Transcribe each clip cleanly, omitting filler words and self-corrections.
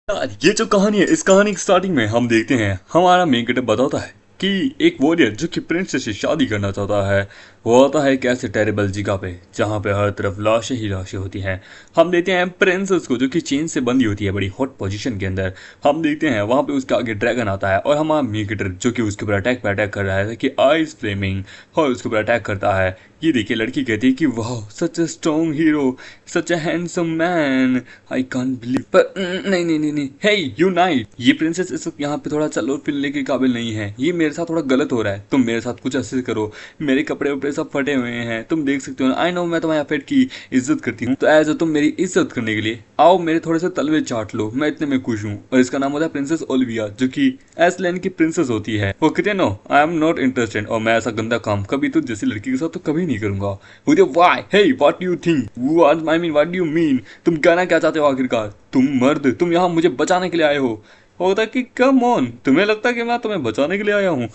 यार ये जो कहानी है, इस कहानी की स्टार्टिंग में हम देखते हैं हमारा मेन कैरेक्टर बताता है कि एक वॉरियर जो कि प्रिंसेस से शादी करना चाहता है, वो आता है एक ऐसे टेरेबल जगह पे जहाँ पे हर तरफ लाशें ही लाशें होती हैं। हम देखते हैं प्रिंसेस को जो कि चेन से बंधी होती है बड़ी हॉट पोजीशन के अंदर। हम देखते हैं वहाँ पे उसके आगे ड्रैगन आता है और हमारा मेन कैरेक्टर जो कि उसके ऊपर अटैक पे अटैक कर रहा है कि आइस फ्लेमिंग और उसके ऊपर अटैक करता है। ये देखिए लड़की कहती है कि वाह such a strong hero, such a handsome man, I can't believe. पर नहीं नहीं नहीं नहीं, हे यू नाइट, ये प्रिंसेस इस वक्त यहाँ पे थोड़ा चलो फिरने के काबिल नहीं है। ये मेरे साथ थोड़ा गलत हो रहा है, तुम मेरे साथ कुछ ऐसे करो। मेरे कपड़े वपड़े सब फटे हुए हैं, तुम देख सकते हो। आई नो मैं तुम्हारे पेट की इज्जत करती हूँ, तो एज तुम मेरी इज्जत करने के लिए आओ मेरे थोड़े से तलवे चाट लो, मैं इतने में खुश हूँ। और इसका नाम होता है प्रिंसेस ओलिविया जो कि आइसलैंड की प्रिंसेस होती है। वो कहते हैं no I am not interested, और मैं ऐसा गंदा काम कभी तो जैसी लड़की के साथ तो कभी नहीं करूंगा। मुझे why hey what do you think, what I mean what do you mean, तुम कहना क्या चाहते हो आखिरकार? तुम मर्द, तुम यहाँ मुझे बचाने के लिए आए हो। होता कि कम ऑन, तुम्हें लगता है कि मैं तुम्हें बचाने के लिए आया हूँ?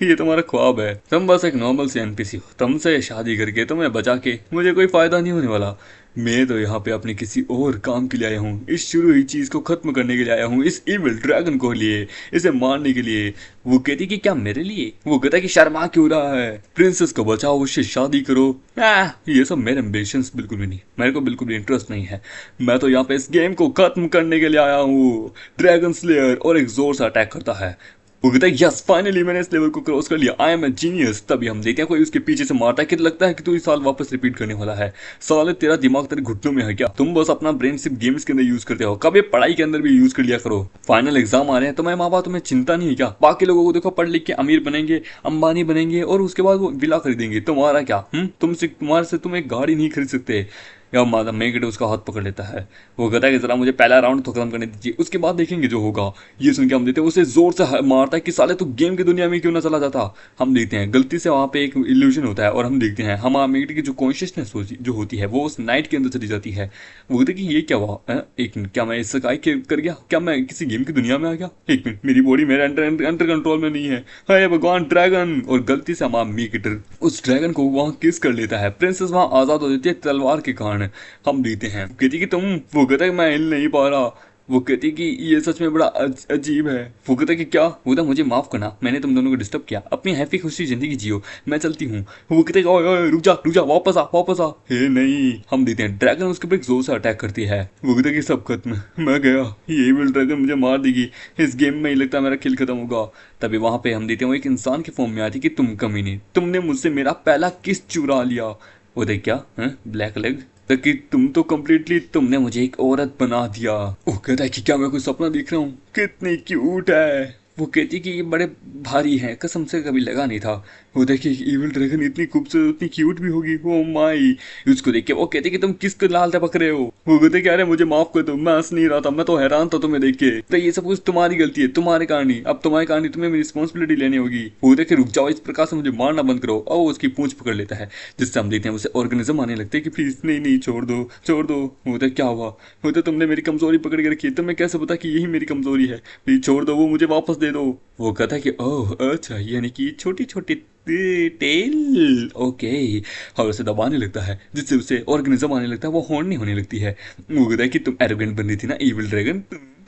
ये तुम्हारा ख्वाब है, तुम बस एक नॉर्मल सी एनपीसी हो। तुमसे शादी करके तुम्हें बचा के मुझे कोई फायदा नहीं होने वाला। मैं तो यहाँ पे अपने किसी और काम के लिए आया हूँ, इस शुरू हुई चीज को खत्म करने के लिए आया हूँ, इस इविल ड्रैगन को लिए, इसे मारने के लिए। वो कहती कि क्या मेरे लिए? वो कहता कि शर्मा क्यों रहा है, प्रिंसेस को बचाओ, उससे शादी करो। ये सब मेरे एम्बिशंस बिल्कुल भी नहीं, मेरे को बिल्कुल भी इंटरेस्ट नहीं है। मैं तो यहाँ पे इस गेम को खत्म करने के लिए आया हूँ। ड्रैगन स्लेयर और एक जोर से अटैक करता है। वो कहता है यस फाइनली मैंने इस लेवल को क्रॉस कर लिया, आई एम ए जीनियस। तभी हम देखते हैं कोई उसके पीछे से मारता है कि लगता है कि तू इस साल वापस रिपीट करने वाला है। साले तेरा दिमाग तेरे घुटनों में है क्या? तुम बस अपना ब्रेन सिर्फ गेम्स के अंदर यूज करते हो, कभी पढ़ाई के अंदर भी यूज कर लिया करो। फाइनल एग्जाम आ रहे हैं, तुम्हारे माँ बाप तुम्हें चिंता नहीं है क्या? बाकी लोगों को देखो पढ़ लिख के अमीर बनेंगे, अंबानी बनेंगे और उसके बाद वो विला खरीदेंगे, तुम्हारा क्या? तुमसे तुम्हारे से तुम एक गाड़ी नहीं खरीद सकते। या मादा मेगड उसका हाथ पकड़ लेता है। वो कहता है कि जरा मुझे पहला राउंड तो खत्म करने दीजिए, उसके बाद देखेंगे जो होगा। ये सुन के हम देते हैं उसे जोर से मारता है कि साले तू गेम की दुनिया में क्यों ना चला जाता। हम देखते हैं गलती से वहाँ पे एक इल्यूजन होता है और हम देखते हैं हमारा मेगड की जो कॉन्शियसनेस जो होती है वो उस नाइट के अंदर चली जाती है। वो कहते हैं कि ये क्या हुआ एक मिनट, क्या मैं इससे काय कर गया? क्या मैं किसी गेम की दुनिया में आ गया? एक मिनट, मेरी बॉडी मेरे अंडर कंट्रोल में नहीं है। हाय भगवान ड्रैगन! और गलती से हमारा मेगड उस ड्रैगन को वहाँ किस कर लेता है। प्रिंसेस वहाँ आजाद हो जाती है तलवार के कारण। हम देखते हैं कहती कि तुम, वो कहता है कि मैं हिल नहीं पा रहा। वो कहती कि ये सच में बड़ा अजीब है। वो कहता कि क्या? वो कहता मुझे माफ करना, मैंने तुम दोनों को डिस्टर्ब किया, अपनी हैप्पी खुशी जिंदगी जियो, मैं चलती हूँ। वो कहते कि ओए ओए रुक जा वापस आ वापस आ। हे नहीं, हम देखते हैं ड्रैगन उसके ऊपर एक जोर से अटैक करती है। वो कहता कि सब खत्म, मैं गया, ये विल ड्रैगन मुझे मार देगी, इस गेम में ही लगता है मेरा खेल खत्म होगा। तभी वहां पे हम देखते हैं वो एक इंसान के फॉर्म में आती कि तुम कमीने, तुमने मुझसे मेरा पहला किस चुरा लिया। वो देख क्या है ब्लैक लेग, कि तुम तो कम्प्लीटली तुमने मुझे एक औरत बना दिया। वो कहता है कि क्या मैं कोई सपना देख रहा हूँ? कितनी क्यूट है। वो कहती कि ये बड़े भारी हैं, कसम से कभी लगा नहीं था। वो देखिए इविल ड्रैगन इतनी खूबसूरत इतनी क्यूट भी होगी, ओ माई। उसको देख के वो कहती कि तुम किसको लाल टपक रहे हो। वो कहते कि अरे मुझे माफ कर दो, मैं हंस नहीं रहा था, मैं तो हैरान था तुम्हें देख के। तो ये सब कुछ तुम्हारी गलती है, तुम्हारे कारण ही, अब तुम्हारे कारण ही तुम्हें मेरी रिस्पॉन्सिबिलिटी लेनी होगी। वो देखे रुक जाओ, इस प्रकार से मुझे मारना बंद करो। और वो उसकी पूंछ पकड़ लेता है, जिससे हम देखते हैं उसे ऑर्गेनिज्म आने लगते हैं कि प्लीज नहीं नहीं छोड़ दो छोड़ दो। वो तो क्या हुआ? वो तो तुमने मेरी कमजोरी पकड़ के रखी है, तुम्हें कैसे पता कि यही मेरी कमजोरी है? प्लीज छोड़ दो, वो मुझे वापस दे दो। वो कहता है कि ओह अच्छा, यानी कि छोटी छोटी टेल, ओके। और उसे दबाने लगता है जिससे उसे ऑर्गेनिज्म आने लगता है, वो हॉर्नी होने लगती है। वो कहता है कि तुम एरोगेंट बन रही थी ना इविल ड्रैगन,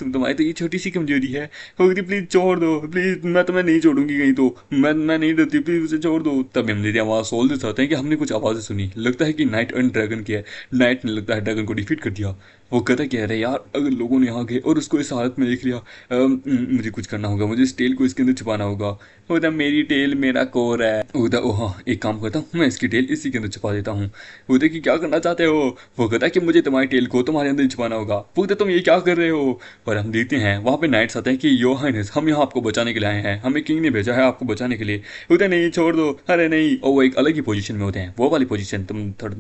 तुम्हारी तो ये छोटी सी कमजोरी है। वो कहती प्लीज छोड़ दो, प्लीज मैं तुम्हें नहीं छोड़ूंगी कहीं तो, मैं नहीं डरती, प्लीज उसे छोड़ दो। तब हम देखते हैं वहाँ सोल्जर्स आते हैं कि हमने कुछ आवाज़ें सुनी, लगता है कि नाइट एंड ड्रैगन की है। नाइट ने लगता है ड्रैगन को डिफीट कर दिया। वो कहता है कि अरे यार अगर लोगों ने यहाँ गए और उसको इस हालत में देख लिया, मुझे कुछ करना होगा, मुझे इस टेल को इसके अंदर छुपाना होगा। बोलता मेरी टेल मेरा कोर है। बोलता ओ हाँ एक काम करता हूँ, मैं इसकी टेल इसी के अंदर छुपा देता हूँ। बोलते कि क्या करना चाहते हो? वो कहता है कि मुझे तुम्हारी टेल को तुम्हारे अंदर छुपाना होगा। बोलते तुम ये क्या कर रहे हो? और हम देखते हैं वहाँ पे नाइट्स आते हैं कि योर हाइनेस हम यहाँ आपको बचाने के लिए आए हैं, हमें किंग ने भेजा है आपको बचाने के लिए। बोलते नहीं छोड़ दो, अरे नहीं। और वो एक अलग ही पोजीशन में होते हैं, वो वाली पोजीशन तुम थोड़ा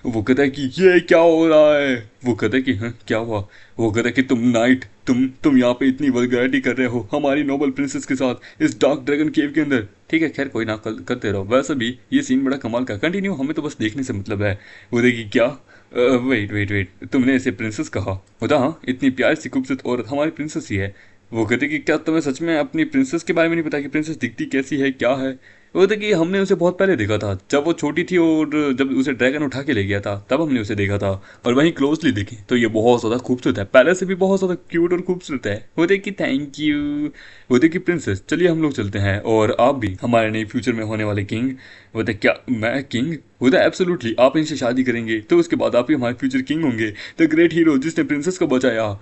वो कहता है कि ये क्या हो रहा है? वो कहता है कि हाँ क्या हुआ? वो कहता है कि तुम नाइट, तुम यहाँ पे इतनी वल्गैरिटी कर रहे हो हमारी नोबल प्रिंसेस के साथ इस डार्क ड्रैगन केव के अंदर। ठीक है खैर कोई ना, करते रहो, वैसे भी ये सीन बड़ा कमाल का, कंटिन्यू, हमें तो बस देखने से मतलब है। वो देखिए क्या, वेट वेट वेट, तुमने इसे प्रिंसेस कहा? होता हाँ, इतनी प्यारी सी खूबसूरत औरत हमारी प्रिंसेस ही है। वो कहते कि क्या तुम्हें सच में अपनी प्रिंसेस के बारे में नहीं पता कि प्रिंसेस दिखती कैसी है क्या है? वो था कि हमने उसे बहुत पहले देखा था, जब वो छोटी थी और जब उसे ड्रैगन उठा के ले गया था तब हमने उसे देखा था। और वहीं क्लोजली देखें तो ये बहुत ज़्यादा खूबसूरत है, पहले से भी बहुत ज़्यादा क्यूट और खूबसूरत है। वो देखिए थैंक यू। वो देखिए प्रिंसेस, चलिए हम लोग चलते हैं और आप भी हमारे नए फ्यूचर में होने वाले किंग। वो देख क्या मैं किंग? वो तो एब्सोल्युटली, आप इनसे शादी करेंगे तो उसके बाद आप ही हमारे फ्यूचर किंग होंगे, द ग्रेट हीरो जिसने प्रिंसेस को बचाया।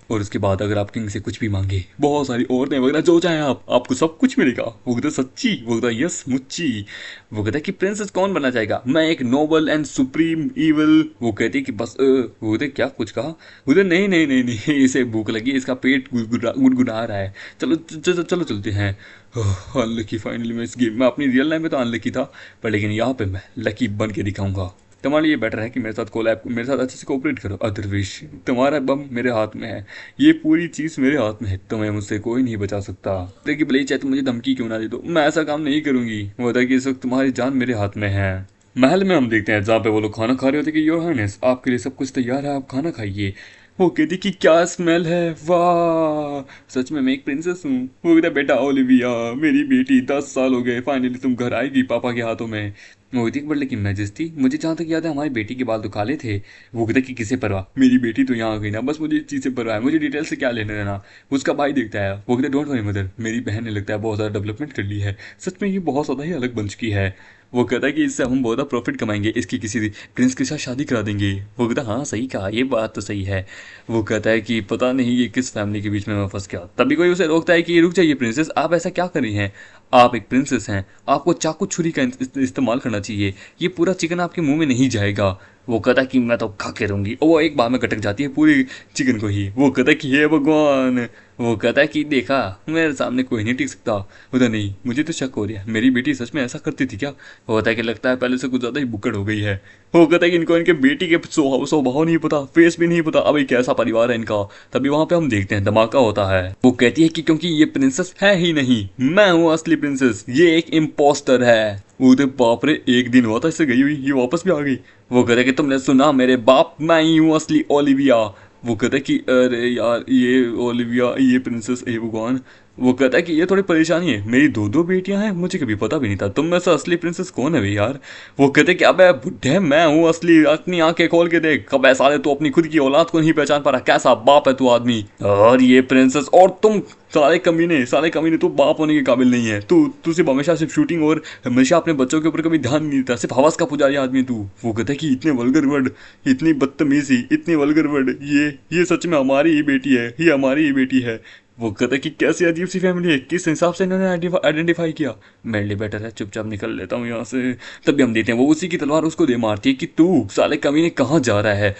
और उसके बाद अगर आप किंग से कुछ भी मांगे, बहुत सारी औरतें वगैरह जो चाहें आप, आपको सब कुछ मिलेगा। वो कहता सच्ची? वो कहता यस मुच्ची। वो कहता कि प्रिंसेस कौन बनना चाहेगा? मैं एक नोबल एंड सुप्रीम इवल। वो कहती कि बस वो कहते क्या कुछ कहा? वो कहते नहीं नहीं नहीं नहीं, इसे भूख लगी, इसका पेट गुनगुना रहा है, चलो चलो चलो चलते हैं। अनलकी, फाइनली मैं इस गेम में अपनी रियल लाइफ में तो अनलकी था, पर लेकिन यहाँ पे मैं लकी बन के दिखाऊंगा। तुम्हारे लिए बेटर है कि मेरे साथ कोलैब, मेरे साथ अच्छे से कोऑपरेट करो, अदरवाइज तुम्हारा बम मेरे हाथ में है, ये पूरी चीज़ मेरे हाथ में है, तुम्हें मुझसे कोई नहीं बचा सकता। देखिए भले ही चाहे तुम मुझे धमकी क्यों ना दे दो, मैं ऐसा काम नहीं करूंगी। वो होता है कि इस वक्त तुम्हारी जान मेरे हाथ में है। महल में हम देखते हैं जहाँ पे वो लोग खाना खा रहे होते कि योर हाइनेस आपके लिए सब कुछ तैयार है, आप खाना खाइए। वो कहती कि क्या स्मेल है, वाह सच में मैं एक प्रिंसेस हूँ। वो कहता बेटा ओलिविया, मेरी बेटी 10 साल हो गए, फाइनली तुम घर आएगी पापा के हाथों में। वो कहती बट लेकिन मैजेस्टी, मुझे जहाँ तक याद है हमारी बेटी के बाल तो काले थे। वो कहता कि किसे परवाह, मेरी बेटी तो यहाँ आ गई ना, बस मुझे इस चीज़ से परवाह है, मुझे डिटेल से क्या लेना देना। उसका भाई देखता है। वो कहता डोंट वरी मदर, मेरी बहन ने लगता है बहुत ज़्यादा डेवलपमेंट कर ली है, सच में ये बहुत ज़्यादा ही अलग बन चुकी है। वो कहता है कि इससे हम बहुत ज़्यादा प्रॉफिट कमाएंगे, इसकी किसी प्रिंस के साथ शादी करा देंगे। वो कहता हाँ सही कहा, ये बात तो सही है। वो कहता है कि पता नहीं ये किस फैमिली के बीच में मैं फंस गया। तभी कोई उसे रोकता है कि रुक जाइए प्रिंसेस, आप ऐसा क्या कर रही हैं, आप एक प्रिंसेस हैं, आपको चाकू छुरी का इस्तेमाल करना चाहिए, ये पूरा चिकन आपके मुंह में नहीं जाएगा। वो कहता है कि मैं तो खा के रहूंगी, और वो एक बार में कटक जाती है पूरी चिकन को ही। वो कहता है कि हे भगवान। वो कहता है कि देखा मेरे सामने कोई नहीं टिक सकता। होता नहीं, मुझे तो शक हो रहा है मेरी बेटी सच में ऐसा करती थी क्या। वो होता है कि लगता है पहले से कुछ ज़्यादा ही बुक्कड़ हो गई है। वो कहता है कि इनको इनके बेटी के स्वभाव नहीं पता, फेस भी नहीं पता, अब एक कैसा परिवार है इनका। तभी वहां पे हम देखते हैं धमाका होता है। वो कहती है कि क्योंकि ये प्रिंसेस है ही नहीं, मैं हूँ असली प्रिंसेस, ये एक इम्पोस्टर है। वो तो बाप रे, एक दिन हुआ था इससे गई हुई, ये वापस भी आ गई। वो कहता है कि तुमने सुना मेरे बाप, मैं ही हूँ असली ओलिविया। वो कहता है कि अरे यार ये ओलिविया, ये प्रिंसेस, ए भगवान। वो कहता है कि ये थोड़ी परेशानी है, मेरी दो दो बेटियां हैं, मुझे कभी पता भी नहीं था, तुम में से असली प्रिंसेस कौन है भाई यार। वो कहते हैं कि अबे बुढ़े, मैं हूँ असली, अपनी आंखें खोल के देख, कब साले तू अपनी खुद की औलाद को नहीं पहचान पा रहा, कैसा बाप है तू आदमी। और ये प्रिंसेस और तुम साले कमीने, तू बाप होने के काबिल नहीं है, तू सिर्फ हमेशा सिर्फ शूटिंग और हमेशा अपने बच्चों के ऊपर कभी ध्यान नहीं देता, सिर्फ हवस का पुजारी आदमी है तू। वो कहता है कि इतने वल्गर वर्ड, इतनी बदतमीजी, इतनी वल्गर वर्ड, ये सच में हमारी ही बेटी है, ये हमारी ही बेटी है। वो कहता है कि कैसी अजीब सी फैमिली है, किस हिसाब से इन्होंने आइडेंटिफाई किया, मेरे लिए बेटर है चुपचाप निकल लेता हूँ यहाँ से। तभी हम देखते हैं वो उसी की तलवार उसको दे मारती है कि तू साले कमीने कहाँ जा रहा है,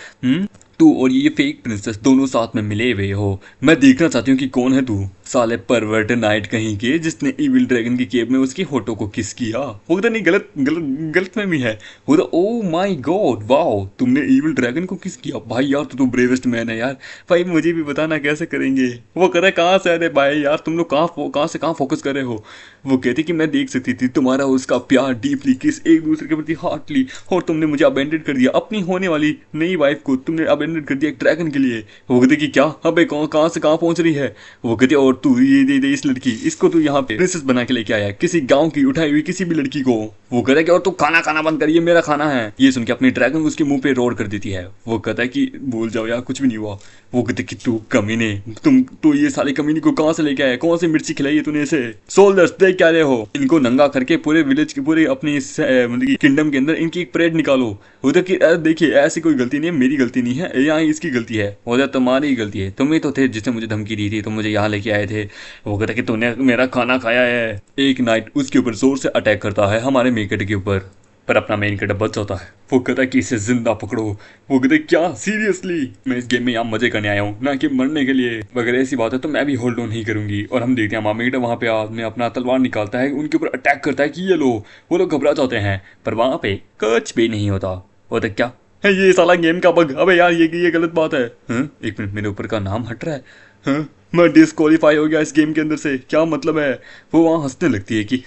तू और ये फेक प्रिंसेस दोनों साथ में मिले हुए हो, मैं देखना चाहती हूँ कि कौन है तू, साले परवर्ट नाइट कहीं के, जिसने इविल ड्रैगन की केव में उसकी होटो को किस किया। वो कहता नहीं, गलत गलत गलत में भी है। वो तो ओ माय गॉड वाओ, तुमने इविल ड्रैगन को किस किया भाई, यार तू ब्रेवेस्ट मैन है यार, भाई मुझे भी बताना कैसे करेंगे। वो कह रहा है कहाँ से, अरे भाई यार तुम लोग कहाँ से कहाँ फोकस कर रहे हो। वो कहती कि मैं देख सकती थी तुम्हारा उसका प्यार डीपली किस एक दूसरे के प्रति हार्टली, और तुमने मुझे अबेंडेड कर दिया, अपनी होने वाली नई वाइफ को तुमने अबेंडेड कर दिया एक ड्रैगन के लिए। वो कहते कि क्या, अबे कहाँ से कहाँ पहुंच रही है। वो कहती और तू ये दे इस लड़की, इसको तू यहाँ पे प्रिंसेस बना के लेके आया, किसी गांव की उठाई हुई किसी भी लड़की को। वो कहता है कि और तू खाना खाना बंद कर, ये मेरा खाना है। ये सुन के अपनी ड्रैगन उसके मुंह पे रोड कर देती है। वो कहता है कि भूल जाओ यार, कुछ भी नहीं हुआ। वो कहते कि तू कमीने, तू ये साले कमीने को कहाँ से लेके आया, कौन सी मिर्ची खिलाई है तूने इसे। सोल्जर्स देख क्या रहे हो, इनको नंगा करके पूरे विलेज के पूरे अपने मतलब किंगडम के अंदर इनकी एक परेड निकालो। उधर की देखिए ऐसी कोई गलती नहीं है, मेरी गलती नहीं है, यहाँ इसकी गलती है, उधर तुम्हारी ही गलती है, तुम ही तो थे जिसने मुझे धमकी दी थी, तुम मुझे यहाँ लेके आए थे। वो कहता कि तूने मेरा खाना खाया है। एक नाइट उसके ऊपर जोर से अटैक करता है हमारे मेन कैरेक्टर के ऊपर, पर अपना मेन कैरेक्टर बच जाता है। वो कहता है कि इसे जिंदा पकड़ो। वो कहते क्या सीरियसली, मैं इस गेम में यहाँ मजे करने आया हूँ ना कि मरने के लिए, अगर ऐसी बात है तो मैं भी होल्ड ऑन नहीं करूंगी। और हम देखते हैं मामा कैरेक्टर वहाँ पे आदमी अपना तलवार निकालता है, उनके ऊपर अटैक करता है कि ये लो। वो लोग घबरा जाते हैं, पर वहाँ पे कुछ भी नहीं होता। वो तो क्या है, ये साला गेम का बग, अबे यार ये गलत बात है। एक मिनट, मेरे ऊपर का नाम हट रहा है, हाँ, मैं डिस्क्वालीफाई हो गया इस गेम के अंदर से, क्या मतलब है? वो वहाँ हंसने लगती है कि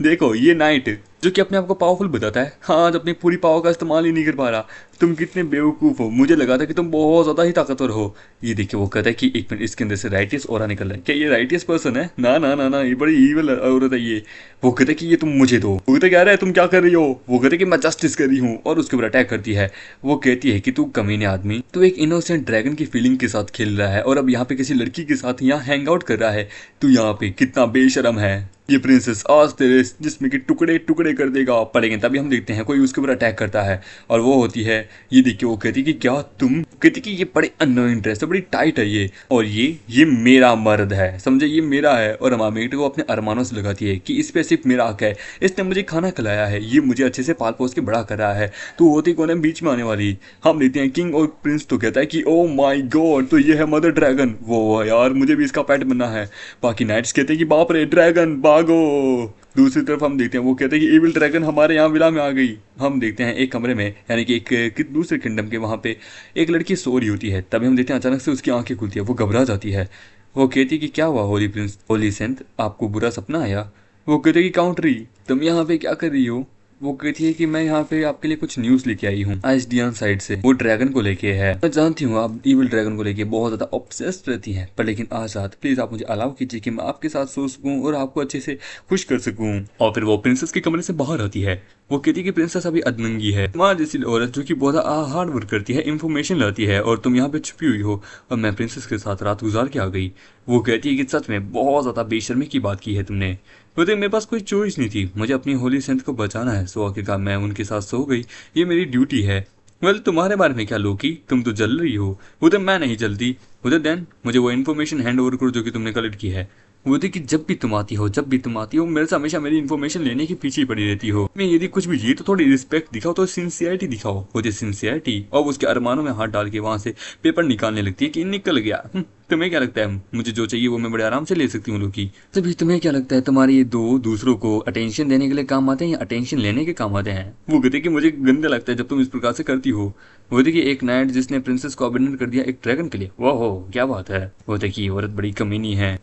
देखो ये नाइट जो कि अपने आप को पावरफुल बताता है, हाँ, आज अपनी पूरी पावर का इस्तेमाल ही नहीं कर पा रहा। तुम कितने बेवकूफ़ हो, मुझे लगा था कि तुम बहुत ज़्यादा ही ताकतवर हो। ये देखिए वो कहता है कि एक मिनट, इसके अंदर से राइटियस ऑरा निकल रहा है, क्या ये राइटियस पर्सन है? ना ना ना ना, ये बड़ी ईविल औरत है ये। वो कहता है कि ये तुम मुझे दो। वो कहता क्या रहा है, तुम क्या कर रही हो? वो कहते कि मैं जस्टिस कर रही हूँ, और उसके ऊपर अटैक करती है। वो कहती है कि तू कमीने आदमी, तू एक इनोसेंट ड्रैगन की फीलिंग के साथ खेल रहा है और अब यहाँ पे किसी लड़की के साथ यहाँ हैंग आउट कर रहा है। तू यहाँ पे कितना बेशरम है। ये प्रिंसेस आज तेरे जिसमें कि टुकड़े टुकड़े कर देगा। पड़ेंगे तभी हम देखते हैं कोई उसके ऊपर अटैक करता है, और वो होती है, ये देखिए वो कहती कि क्या तुम, कहती कि ये बड़े अनोइंग ड्रेस है, बड़ी टाइट है ये, और ये मेरा मर्द है, समझे, ये मेरा है। और अमामेट को अपने अरमानों से लगाती है कि इस पे सिर्फ मेरा हक है, इसने मुझे खाना खिलाया है, ये मुझे अच्छे से पाल पोस के बड़ा कर रहा है, तू होती कौन है बीच में आने वाली। हम देखते हैं किंग और प्रिंस तो कहता है कि ओ माई गॉड, तो ये है मदर ड्रैगन। वो यार मुझे भी इसका पेट बनना है। बाकी नाइट्स कहते हैं कि बाप रे ड्रैगन भागो। दूसरी तरफ हम देखते हैं वो कहते हैं कि इविल ड्रैगन हमारे यहाँ विला में आ गई। हम देखते हैं एक कमरे में, यानी कि एक दूसरे किंगडम के वहाँ पे एक लड़की सो रही होती है। तभी हम देखते हैं अचानक से उसकी आंखें खुलती है, वो घबरा जाती है। वो कहती है कि क्या हुआ होली प्रिंस, होली सेंट, आपको बुरा सपना आया? वो कहते हैं कि काउंट्री, तुम यहाँ पे क्या कर रही हो? वो कहती है कि मैं यहाँ पे आपके लिए कुछ न्यूज़ लेके आई हूँ आइसडियन साइड से, वो ड्रैगन को लेके है। मैं जानती हूँ आप इविल ड्रैगन को लेके बहुत ज़्यादा ऑब्सेस्ड रहती हैं, पर लेकिन आज रात प्लीज़ आप मुझे अलाउ कीजिए कि मैं आपके साथ सो सकूँ और आपको अच्छे से खुश कर सकूँ। और फिर वो प्रिंसेस के कमरे से बाहर आती है। वो कहती है कि प्रिंसेस अभी अधनंगी है, तुम्हारी जैसी औरत जो कि बहुत हार्ड वर्क करती है, इन्फॉर्मेशन लाती है, और तुम यहाँ पे छुपी हुई हो, और मैं प्रिंसेस के साथ रात गुजार के आ गई। वो कहती है कि सच में बहुत ज़्यादा बेशर्मी की बात की है तुमने। बोलते मेरे पास कोई चॉइस नहीं थी, मुझे अपनी होली सेंट को बचाना है, सो आखिरकार मैं उनके साथ सो गई, ये मेरी ड्यूटी है। वेल तुम्हारे बारे में क्या लोकी, तुम तो जल रही हो। बोलते मैं नहीं जलती। बोलते देन मुझे वो इन्फॉर्मेशन हैंड ओवर करो जो कि तुमने कलेक्ट की है। बोलते कि जब भी तुम आती हो, जब भी तुम आती हो, मेरे से हमेशा मेरी इन्फॉर्मेशन लेने की पीछे पड़ी रहती हो। मैं यदि कुछ भी चाहिए तो थोड़ी रिस्पेक्ट दिखाओ, तो सिंसियरिटी दिखाओ। बोलते सिंसियरिटी, और उसके अरमानों में हाथ डाल के वहां से पेपर निकालने लगती है कि निकल गया। तुम्हें क्या लगता है मुझे जो चाहिए वो मैं बड़े आराम से ले सकती हूँ लोकी। तभी तुम्हें क्या लगता है तुम्हारे ये दो दूसरों को अटेंशन देने के लिए काम आते हैं या अटेंशन लेने के काम आते हैं? वो कहते कि मुझे गंदा लगता है जब तुम इस प्रकार से करती हो। वो देखिए एक नाइट जिसने प्रिंसेस को अबेंडन कर दिया एक ड्रैगन के लिए, वो हो क्या बात है। वो देखिए औरत बड़ी कमीनी है।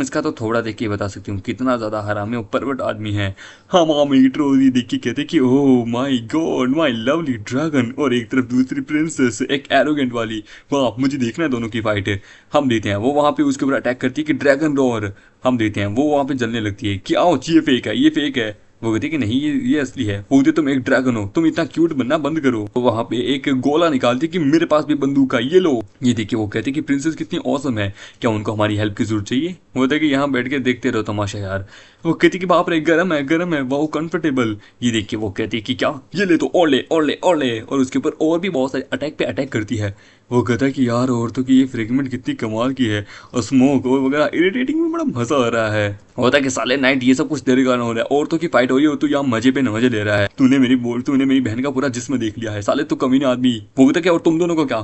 इसका तो थोड़ा देख के बता सकती हूँ कितना ज्यादा हरामी और परवट आदमी है। हाँ मामी ट्रोली देख के कहते कि oh my God my lovely dragon, और एक तरफ दूसरी प्रिंसेस एक एरोगेंट वाली। वाह मुझे देखना है दोनों की फाइट है। हम देते हैं वो वहां पे उसके ऊपर अटैक करती है कि ड्रैगन रोर। हम देते हैं वो वहां पे जलने लगती है कि आओ ये फेक है, ये फेक है। वो कहती है कि नहीं ये असली है। वो तुम एक ड्रैगन हो, तुम इतना क्यूट बनना बंद करो। तो वहां पे एक गोला निकालती कि मेरे पास भी बंदूक है, ये लो। ये देखिए वो कहते कि प्रिंसेस कितनी औसम है, क्या उनको हमारी हेल्प की जरूरत चाहिए? वो कहते कि यहाँ बैठ के देखते रहो तमाशा यार। वो कहती कि बाप रे गरम है वो कंफर्टेबल। ये देखिए वो कहती कि क्या, ये ले तो और ले और ले और ले, और उसके ऊपर और भी बहुत सारे अटैक पे अटैक करती है। वो कहता है कि यार औरतों की ये फ्रेगमेंट कितनी कमाल की है, और स्मोक और वगैरह इरिटेटिंग में बड़ा मजा आ रहा है। होता है कि साले नाइट ये सब कुछ तेरे कारण हो रहा है, औरतों की फाइट हो रही हो तो यहाँ मजे पे मजे ले रहा है। तूने मेरी बहन का पूरा जिस्म देख लिया है साले, तू कमीना आदमी। वो कहता क्या, और तुम दोनों को क्या,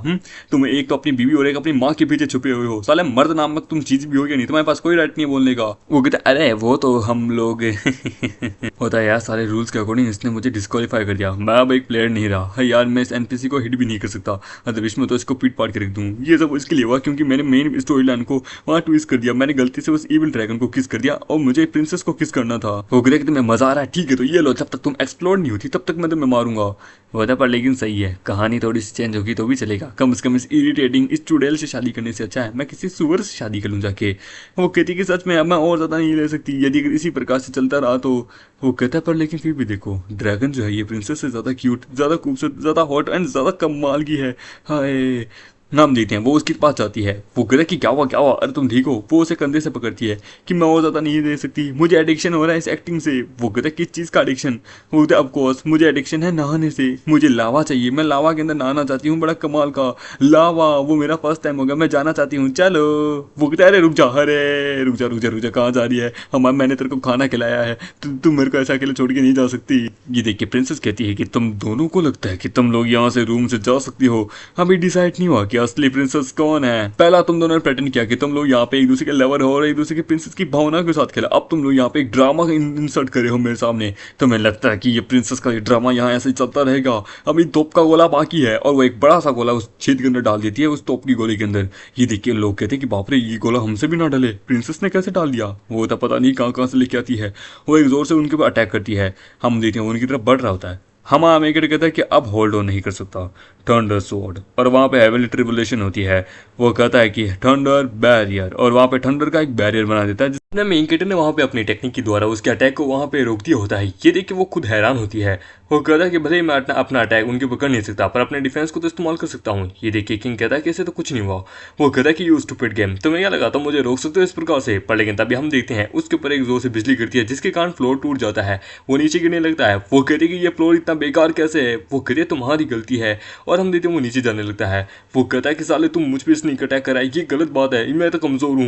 तुम एक तो अपनी बीवी और एक अपनी माँ के पीछे छुपे हुए हो। साले मर्द नामक तुम चीज भी हो या नहीं, तुम्हारे पास कोई राइट नहीं है बोलने का। वो कहता अरे वो तो हम लोग होता है यार सारे रूल्स के अकॉर्डिंग इसने मुझे डिस्क्वालीफाई कर दिया, मैं अब एक प्लेयर नहीं रहा यार, मैं इस एनपीसी को हिट भी नहीं कर सकता, अदरवाइज मैं तो इसको पीट पाट के रख दूँ। ये सब इसके लिए हुआ क्योंकि मैंने मेन स्टोरी लाइन को वहाँ ट्विस्ट कर दिया, मैंने गलती से उस इविल ड्रैगन को किस कर दिया और मुझे प्रिंसेस को किस करना था। वो कहते तुम्हें मजा आ रहा है, ठीक है तो ये लो, जब तक तुम एक्सप्लोर नहीं होती तब तक मैं तुम्हें मारूंगा। वजह पर लेकिन सही है, कहानी थोड़ी सी चेंज होगी तो भी चलेगा, कम से कम इस इरिटेटिंग इस चुड़ैल से शादी करने से अच्छा है मैं किसी सुअर से शादी कर लूँ जाके। वो कहती कि सच में अब मैं और ज़्यादा नहीं ले सकती, यदि अगर इसी प्रकार से चलता रहा तो। वो कहता है पर लेकिन फिर भी देखो ड्रैगन जो है ये प्रिंसेस से ज़्यादा क्यूट, ज़्यादा खूबसूरत, ज़्यादा हॉट एंड ज़्यादा कमाल की है। हाय नाम देते हैं वो उसके पास जाती है। वो कहता है कि क्या हुआ, अरे तुम ठीक हो? वो उसे कंधे से पकड़ती है कि मैं और ज़्यादा नहीं दे सकती, मुझे एडिक्शन हो रहा है इस एक्टिंग से। वो कहता है किस चीज़ का एडिक्शन? वो कहता है ऑफकोर्स मुझे एडिक्शन है नहाने से, मुझे लावा चाहिए, मैं लावा के अंदर नहाना चाहती हूँ, बड़ा कमाल का लावा, वो मेरा फर्स्ट टाइम होगा, मैं जाना चाहती हूँ, चलो। वो कहता है अरे रुक जा कहाँ जा रही है, हमारा मैंने तेरे को खाना खिलाया है, तुम मेरे को ऐसा अकेले छोड़ के नहीं जा सकती। ये देख के प्रिंसेस कहती है कि तुम दोनों को लगता है कि तुम लोग यहाँ से रूम से जा सकती हो, अभी डिसाइड नहीं हुआ कि असली प्रिंसेस कौन है। पहला तुम दोनों ने प्रेटेंड किया कि तुम लोग यहाँ पे एक दूसरे के लवर हो और एक दूसरे की प्रिंसेस की भावना के साथ खेला। अब तुम लोग यहाँ पे एक ड्रामा इंसर्ट करे हो मेरे सामने। तुम्हें लगता है कि ये प्रिंसेस का ड्रामा यहाँ ऐसे ही चलता रहेगा। अभी तोप का गोला बाकी है और वो एक बड़ा सा गोला उस छेद के अंदर डाल देती है, उस तोप की गोली के अंदर। ये देख के लोग कहते हैं कि बाप रे, ये गोला हमसे भी ना डले, प्रिंसेस ने कैसे डाल दिया। वो तो पता नहीं कहाँ कहाँ से लेके आती है। वो एक जोर से उनके ऊपर अटैक करती है। हम देखते हैं उनकी तरफ बढ़ रहा होता है। हमारा मेकर कहता है कि अब होल्ड ऑन नहीं कर सकता, थंडर स्वॉर्ड। और वहाँ पे हेवनली ट्रिबुलेशन होती है। वो कहता है कि थंडर बैरियर, और वहाँ पे थंडर का एक बैरियर बना देता है जिसने मेन कैरेक्टर ने वहाँ पे अपनी टेक्निक के द्वारा उसके अटैक को वहाँ पे रोक दिया होता है। ये देख के वो खुद हैरान होती है। वो कहता है कि भले ही मैं अपना अटैक उनके ऊपर कर नहीं सकता, पर अपने डिफेंस को तो इस्तेमाल कर सकता हूँ। ये देखिए किंग कहता है कि ऐसे तो कुछ नहीं हुआ। वो कहता है कि यू स्टूपिड गेम, तुम्हें क्या लगा तुम मुझे रोक सकते हो इस प्रकार से। पर लेकिन तभी हम देखते हैं उसके ऊपर एक जोर से बिजली गिरती है जिसके कारण फ्लोर टूट जाता है। वो नीचे गिरने लगता है। वो कहती है कि ये फ्लोर इतना बेकार कैसे है। वो कहती है तुम्हारी गलती है। और हम देखते हैं वो नीचे जाने लगता है। वो कहता है कि साले तुम मुझ पर स्नीक अटैक कराए, ये गलत बात है, मैं तो कमजोर हूँ,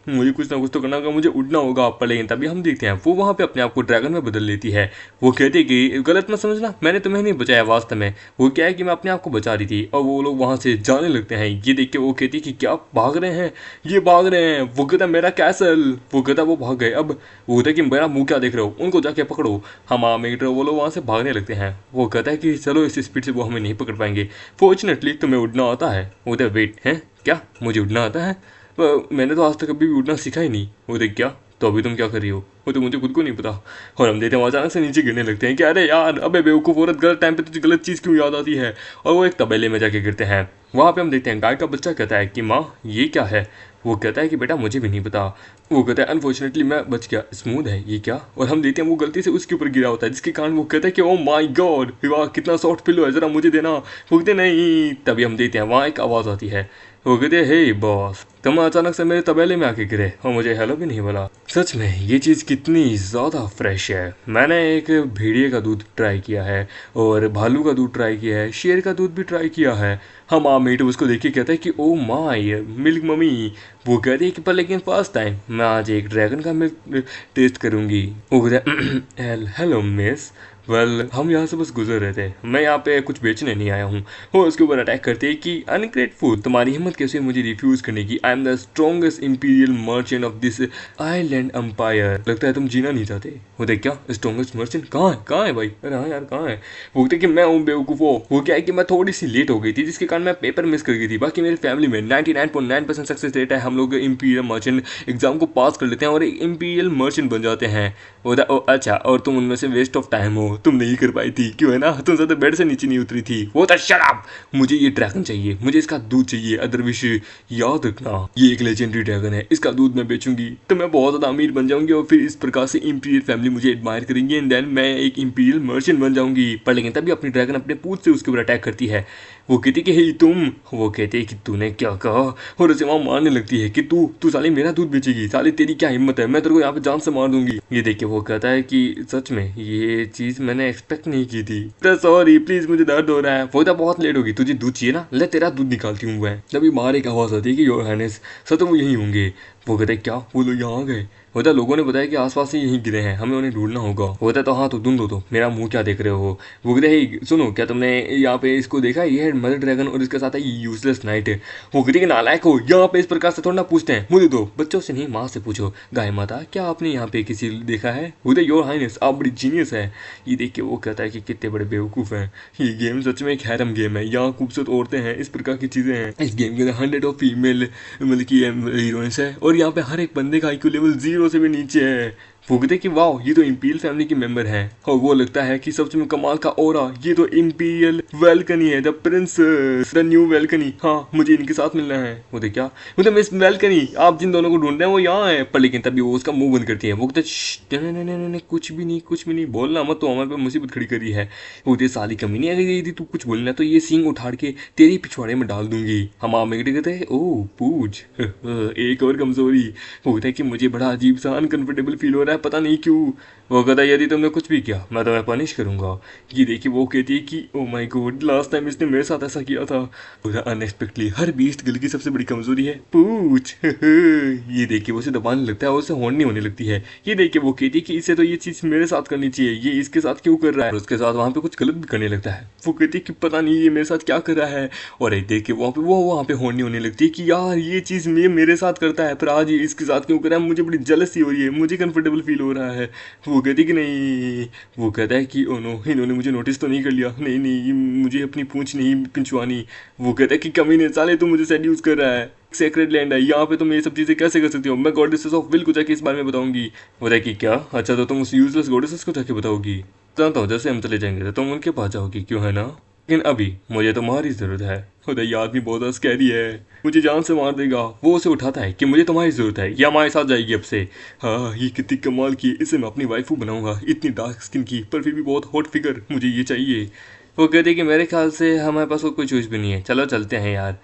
मुझे कुछ ना कुछ तो करना होगा, मुझे उड़ना होगा। पर लेकिन तभी हम देखते हैं वो वहाँ पे अपने आप को ड्रैगन में बदल लेती है। वो कहती है कि गलत मत समझना, मैंने तुम्हें नहीं बचाया वास्तव में। वो क्या है कि मैं अपने आप को बचा रही थी। और वो लोग वहाँ से जाने लगते हैं। ये देख के वो कहती है कि क्या भाग रहे हैं, ये भाग रहे हैं। वो कहता है मेरा कैसल। वो कहता है वो भाग गए। अब वो कहता है कि मेरा मुंह क्या देख रहे हो, उनको जाके पकड़ो। हम मेटर वो लोग वहाँ से भागने लगते हैं। वो कहता है कि चलो इस स्पीड से वो हमें नहीं पकड़ पाएंगे, फॉर्चुनेटली तुम्हें उड़ना आता है। वो कहता है वेट है क्या, मुझे उड़ना आता है? मैंने तो आज तक कभी भी उड़ना सीखा ही नहीं। वो देख क्या, तो अभी तुम क्या कर रही हो? वो तो मुझे खुद को नहीं पता। और हम देते हैं अचानक से नीचे गिरने लगते हैं कि अरे यार, अबे बेवकूफ़ औरत, गलत टाइम पे तुझे गलत चीज़ क्यों याद आती है। और वो एक तबेले में जाके गिरते हैं। वहाँ पे हम देखते हैं गाय का बच्चा कहता है कि माँ ये क्या है। वो कहता है कि बेटा मुझे भी नहीं पता। वो कहता है अनफॉर्चुनेटली मैं बच गया, स्मूथ है ये क्या। और हम देखते हैं वो गलती से उसके ऊपर गिरा होता है जिसके कारण वो कहता है कि ओ माय गॉड, वाह कितना सॉफ्ट पिलो है, ज़रा मुझे देना। वो कहते नहीं। तभी हम देखते हैं वहाँ एक आवाज़ आती है। वो कहते हे बॉस, तुम अचानक से मेरे तबेले में आके गिरे और मुझे हेलो भी नहीं बोला। सच में ये चीज़ कितनी ज़्यादा फ्रेश है। मैंने एक भेड़िए का दूध ट्राई किया है और भालू का दूध ट्राई किया है, शेर का दूध भी ट्राई किया है। हम मेट उसको देख के कहते हैं कि ओ माय मिल्क मम्मी। वो कहती है कि पर लेकिन फर्स्ट टाइम मैं आज एक ड्रैगन का मिल्क टेस्ट करूँगी। वो कहता है हेलो मिस, वेल हम यहाँ से बस गुजर रहे थे, मैं यहाँ पे कुछ बेचने नहीं आया हूँ। वो उसके ऊपर अटैक करते हैं कि अनग्रेटफुल, तुम्हारी हिम्मत कैसे मुझे रिफ्यूज़ करने की। I am the strongest imperial merchant of this island empire. लगता है तुम जीना नहीं चाहते। वो देख क्या, स्ट्रॉन्गेस्ट मर्चेंट कहाँ है भाई? अरे हाँ यार कहाँ है। वो कहते कि मैं हूँ बेवकूफ़। वो क्या है कि मैं थोड़ी सी लेट हो गई थी जिसके कारण मैं पेपर मिस कर गई थी। बाकी मेरी फैमिली में 99.9% सक्सेस रेट है। हम लोग इंपीरियल मर्चेंट एग्जाम को पास कर लेते हैं और एक इंपीरियल मर्चेंट बन जाते हैं। अच्छा, और तुम उनमें से वेस्ट ऑफ टाइम हो, तुम नहीं कर पाई थी, क्यों है ना, तुम ज़्यादा बेड से नीचे नहीं उतरी थी। वो था शट अप, मुझे ये ड्रैगन चाहिए, मुझे इसका दूध चाहिए, अदरविश याद रखना ये एक लेजेंडरी ड्रैगन है, इसका दूध मैं बेचूंगी तो मैं बहुत ज़्यादा अमीर बन जाऊंगी और फिर इस प्रकार से इंपीरियल फैमिली मुझे एडमायर करेंगी एंड देन मैं एक इंपीरियल मर्चेंट बन जाऊंगी। पर लेकिन तभी अपनी ड्रैगन अपने पूंछ से उसके ऊपर अटैक करती है। वो कहती कि हे तुम, वो कहते कि तूने क्या कहा, और उसे वहाँ मारने लगती है कि तू साली मेरा दूध बेचेगी, साली तेरी क्या हिम्मत है, मैं तेरे को यहाँ पे जान से मार दूंगी। ये देख के वो कहता है कि सच में ये चीज़ मैंने एक्सपेक्ट नहीं की थी, तो सॉरी प्लीज़ मुझे दर्द हो रहा है। वो तो बहुत लेट होगी, तुझे दूध चाहिए ना, ले तेरा दूध निकालती हूँ मैं। तभी बाहर एक आवाज़ आती है कि योर हाइनेस सर तो वो यहीं होंगे। वो कहते क्या, वो लोग यहाँ आ गए। होता लोगों ने बताया कि आसपास से यहीं गिरे हैं, हमें उन्हें ढूंढना होगा। होता तो हाँ तो ढूंढ दो, तो मेरा मुंह क्या देख रहे हो। वो कहते हे सुनो, क्या तुमने यहाँ पे इसको देखा है, ये है मदर ड्रैगन और इसके साथ है यूजलेस नाइट। वो कहती कि नालायक हो, यहाँ पे इस प्रकार से थोड़ा ना पूछते हैं, मुझे दो, बच्चों से नहीं माँ से पूछो। गाय माता क्या आपने यहाँ पे किसी देखा है। बोलते योर हाइनेस आप बड़ी जीनियस है। ये देख के वो कहता है कि कितने बड़े बेवकूफ़ हैं, ये गेम सच में एक हैरम गेम है, यहाँ खूबसूरत औरतें हैं, इस प्रकार की चीज़ें हैं। इस गेम के अंदर 100 ऑफ फीमेल मतलब की हीरोइंस है और यहाँ पे हर एक बंदे का IQ लेवल 0 से भी नीचे है। वो कहते कि वाह ये तो इंपीरियल फैमिली के मेंबर हैं और वो लगता है कि सच में कमाल का ओरा, ये तो इंपीरियल वेलकनी है, द प्रिंसेस, द न्यू वेलकनी। हाँ मुझे इनके साथ मिलना है। वो देख क्या, मतलब मिस वेलकनी आप जिन दोनों को ढूंढ रहे हैं वो यहाँ है। पर लेकिन तभी वो उसका मुंह बंद करती है। वो कहते नहीं कुछ भी नहीं बोलना मत, तो हमारे पे मुसीबत खड़ी करी है। वो कहते साली कमी नहीं अगर यदि तू कुछ बोलना तो ये सींग उठाड़ के तेरी पिछवाड़े में डाल दूंगी। हम कहते हैं ओ पूछ एक और कमजोरी। वो कहता है कि मुझे बड़ा अजीब सा अनकंफर्टेबल फील हो रहा है, है, पता नहीं क्यों। वो कहता है यदि तुमने कुछ भी किया मैं तुम्हें पनिश करूंगा। ये देखिए वो कहती है कि oh my God, last time इसने मेरे साथ ऐसा किया था। पूरा अनएक्सपेक्टली हर बीस्ट गर्ल की सबसे बड़ी कमजोरी है पूछ। ये देखिए वो उसे दबाने लगता है और उसे होने होने लगती है। ये देखिए वो कहती है कि इसे तो ये चीज मेरे साथ करनी चाहिए, ये इसके साथ क्यों कर रहा है, और उसके साथ वहां पे कुछ गलत भी करने लगता है। वो कहती है कि पता नहीं ये मेरे साथ क्या कर रहा है। और एक देख के वहाँ पे होने लगती है कि यार ये चीज़ मेरे साथ करता है पर आज ये इसके साथ क्यों कर रहा है, मुझे बड़ी जेलसी हो रही है, मुझे कंफर्टेबल फील हो रहा है। वो कहती है कि नहीं, वो कहता है कि ओ नो, इन्होंने मुझे नोटिस तो नहीं कर लिया, नहीं नहीं मुझे अपनी पूंछ नहीं पिंचवानी। वो कहता है कि कमी नहीं साले, तू मुझे सेड्यूस कर रहा है, सेक्रेट लैंड है यहाँ पे, तुम ये सब चीज़ें कैसे कर सकती हो, मैं गॉडेसेस ऑफ विल को जाके इस बारे में बताऊंगी। बोला है कि क्या, अच्छा तो तुम उस यूजलेस गॉडेसेस को जाके बताओगी। जानता हूँ जैसे हम चले जाएंगे तो तुम उनके पास जाओगी, क्यों है ना, लेकिन अभी मुझे तुम्हारी ज़रूरत है। खुदा ये आदमी बहुत स्कैरी है, मुझे जान से मार देगा। वो उसे उठाता है कि मुझे तुम्हारी ज़रूरत है, ये हमारे साथ जाएगी अब से। हाँ ये कितनी कमाल की, इसे मैं अपनी वाइफू बनाऊंगा, इतनी डार्क स्किन की पर फिर भी बहुत हॉट फिगर, मुझे ये चाहिए। वो कहते कि मेरे ख्याल से हमारे पास कोई चॉइस भी नहीं है, चलो चलते हैं यार।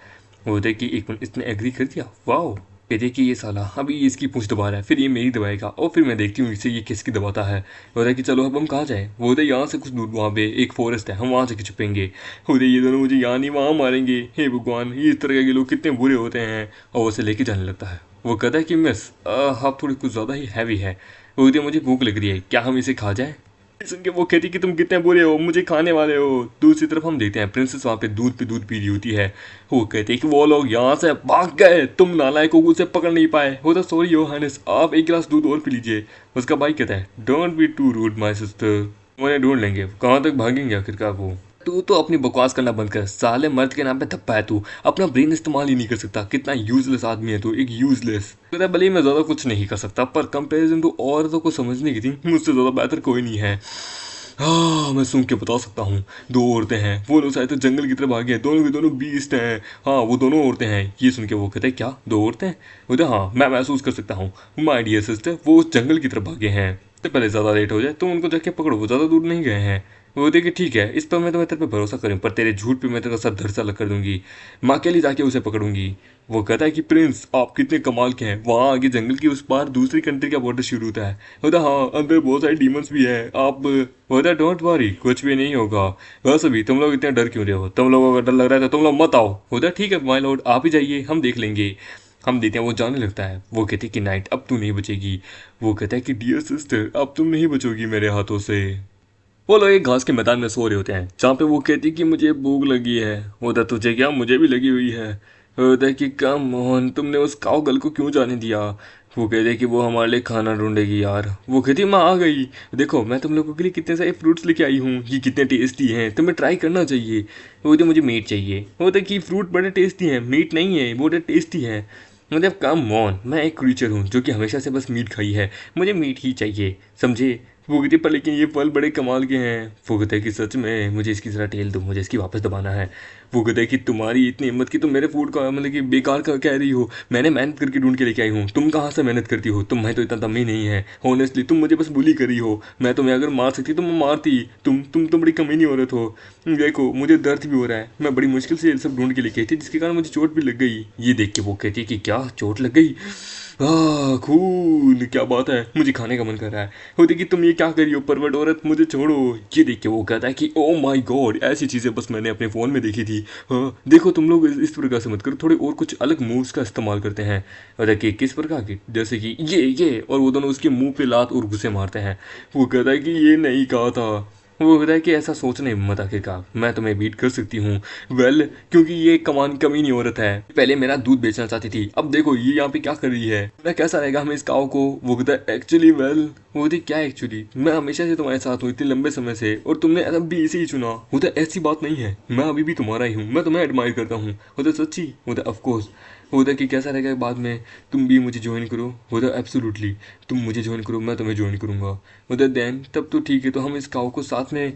वो कहते कि एक मिनट, इसने एग्री कर दिया, वाओ। कहते कि ये साला अभी इसकी पूंछ दबा रहा है, फिर ये मेरी दबाएगा और फिर मैं देखती हूँ इसे ये किसकी दबाता है। बोलता है कि चलो अब हम कहाँ जाएँ। बोलते यहाँ से कुछ दूर वहाँ पे एक फॉरेस्ट है, हम वहाँ से छुपेंगे। बोलते ये दोनों मुझे यहाँ नहीं वहाँ मारेंगे, हे भगवान ये इस तरह के लोग कितने बुरे होते हैं। और वो उसे लेके जाने लगता है। वो कहता है कि मिस आप थोड़ी कुछ ज़्यादा ही हैवी है। वो कहती है मुझे भूख लग रही है, क्या हम इसे खा जाएँ। सुन के वो कहती कि तुम कितने बुरे हो, मुझे खाने वाले हो। दूसरी तरफ हम देखते हैं प्रिंसेस वहाँ पे दूध पे दूध पी रही होती है। वो कहती कि वो लोग यहाँ से भाग गए, तुम नालायकों को उसे पकड़ नहीं पाए। वो तो सॉरी योहानिस, आप एक गिलास दूध और पी लीजिए। उसका भाई कहता है don't be too rude my sister, उन्हें ढूंढ लेंगे, कहाँ तक भागेंगे आखिरकार वो। तू तो अपनी बकवास करना बंद कर, साले मर्द के नाम पे धप्पा है तू, अपना ब्रेन इस्तेमाल ही नहीं कर सकता, कितना यूजलेस आदमी है तू, एक यूजलेस। पता भले मैं ज़्यादा कुछ नहीं कर सकता पर कंपैरिजन तो औरतों को समझने की थी, मुझसे ज़्यादा बेहतर कोई नहीं है। हाँ मैं सुन के बता सकता हूँ, दो औरतें हैं, वो लोग शायद तो जंगल की तरफ भागे हैं, दोनों के दोनों बीस्ट हैं। हाँ वो दोनों औरतें हैं। ये सुन के वो कहते हैं क्या दो औरतें, बोलते हाँ मैं महसूस कर सकता हूँ माय डियर सिस्टर, वो उस जंगल की तरफ भागे हैं। तो पहले ज़्यादा लेट हो जाए तो उनको जाके पकड़ो, वो ज़्यादा दूर नहीं गए हैं। वो देखिए ठीक है, इस पर मैं तुम्हें तेरे पे भरोसा करूँ पर तेरे झूठ पे मैं तेरा सर धड़ सा अलग कर दूंगी, मैं अकेली जाके उसे पकड़ूंगी। वो कहता है कि प्रिंस आप कितने कमाल के हैं, वहाँ आगे जंगल की उस पार दूसरी कंट्री का बॉर्डर शुरू होता है। होता हाँ अंदर बहुत सारे डीमंस भी है, आप होता डोंट वरी कुछ भी नहीं होगा। वैसे भी तुम लोग इतने डर क्यों रहे हो, तुम लोगों को डर लग रहा है तो तुम लोग मत आओ। होता ठीक है माय लॉर्ड आप ही जाइए, हम देख लेंगे। हम देखते हैं वो जाने लगता है। वो कहती है कि नाइट अब तू नहीं बचेगी। वो कहता है कि डियर सिस्टर अब तुम नहीं बचोगी मेरे हाथों से। वो लोग एक घास के मैदान में सो रहे होते हैं जहाँ पे वो कहती कि मुझे भूख लगी है। होता तुझे क्या, मुझे भी लगी हुई है। होता है कि कम मोहन तुमने उस काऊ गर्ल को क्यों जाने दिया। वो कहते कि वो हमारे लिए खाना ढूंढेगी यार। वो कहती मैं आ गई, देखो मैं तुम लोगों के लिए कितने सारे फ्रूट्स लेके आई हूँ, ये कितने टेस्टी हैं, तुम्हें ट्राई करना चाहिए। वो तो मुझे मीट चाहिए। होता कि फ्रूट बड़े टेस्टी हैं, मीट नहीं है, वो बड़े टेस्टी है। मतलब कम मॉन, मैं एक क्रीचर हूँ जो कि हमेशा से बस मीट खाई है, मुझे मीट ही चाहिए, समझे। वो कहती पर लेकिन ये फल बड़े कमाल के हैं। वो कहता है कि सच में मुझे इसकी ज़रा टेल दो, मुझे इसकी वापस दबाना है। वो कहता है कि तुम्हारी इतनी हिम्मत कि तुम मेरे फूड का मतलब कि बेकार का कह रही हो, मैंने मेहनत करके ढूंढ के लेके आई हूँ, तुम कहाँ से मेहनत करती हो, तुम्हें तो इतना दम ही नहीं है। ऑनेस्टली तुम मुझे बस बुली करी हो, मैं तुम्हें अगर मार सकती तो मैं मारती, तुम तो बड़ी कमीनी औरत हो। देखो मुझे दर्द भी हो रहा है, मैं बड़ी मुश्किल से ये सब ढूंढ के लेके आई थी जिसके कारण मुझे चोट भी लग गई। ये देख के वो कहती है कि क्या चोट लग गई, खून, क्या बात है, मुझे खाने का मन कर रहा है। होती कि तुम ये क्या कर रही हो परवट औरत, मुझे छोड़ो। ये देख के वो कहता है कि ओ माय गॉड ऐसी चीज़ें बस मैंने अपने फ़ोन में देखी थी। हाँ देखो तुम लोग इस प्रकार से मत करो, थोड़े और कुछ अलग मूव्स का इस्तेमाल करते हैं। और देखिए किस प्रकार की, जैसे कि ये और वो दोनों उसके मुंह पे लात और घुसे मारते हैं। वो कहता है कि ये नहीं कहा था। वो कहता है कि ऐसा सोचने मत आखिरकार, मैं तुम्हें बीट कर सकती हूँ। वेल क्योंकि ये कमीनी औरत है, पहले मेरा दूध बेचना चाहती थी, अब देखो ये यहाँ पे क्या कर रही है, मैं कैसा रहेगा हमें इस काऊ को। वो कहता है एक्चुअली वेल, वो कहती क्या एक्चुअली, मैं हमेशा से तुम्हारे साथ हूँ इतने लंबे समय से और तुमने अब भी इसे ही चुना। वो तो ऐसी बात नहीं है, मैं अभी भी तुम्हारा ही हूँ, मैं तुम्हें एडमायर करता हूँ। वो तो सच्ची, वो तो ऑफकोर्स। होता कि कैसा रहेगा बाद में तुम भी मुझे ज्वाइन करो। होता एब्सोल्युटली, तुम मुझे ज्वाइन करो मैं तुम्हें ज्वाइन करूँगा। होता देन तब तो ठीक है, तो हम इस काऊ को साथ में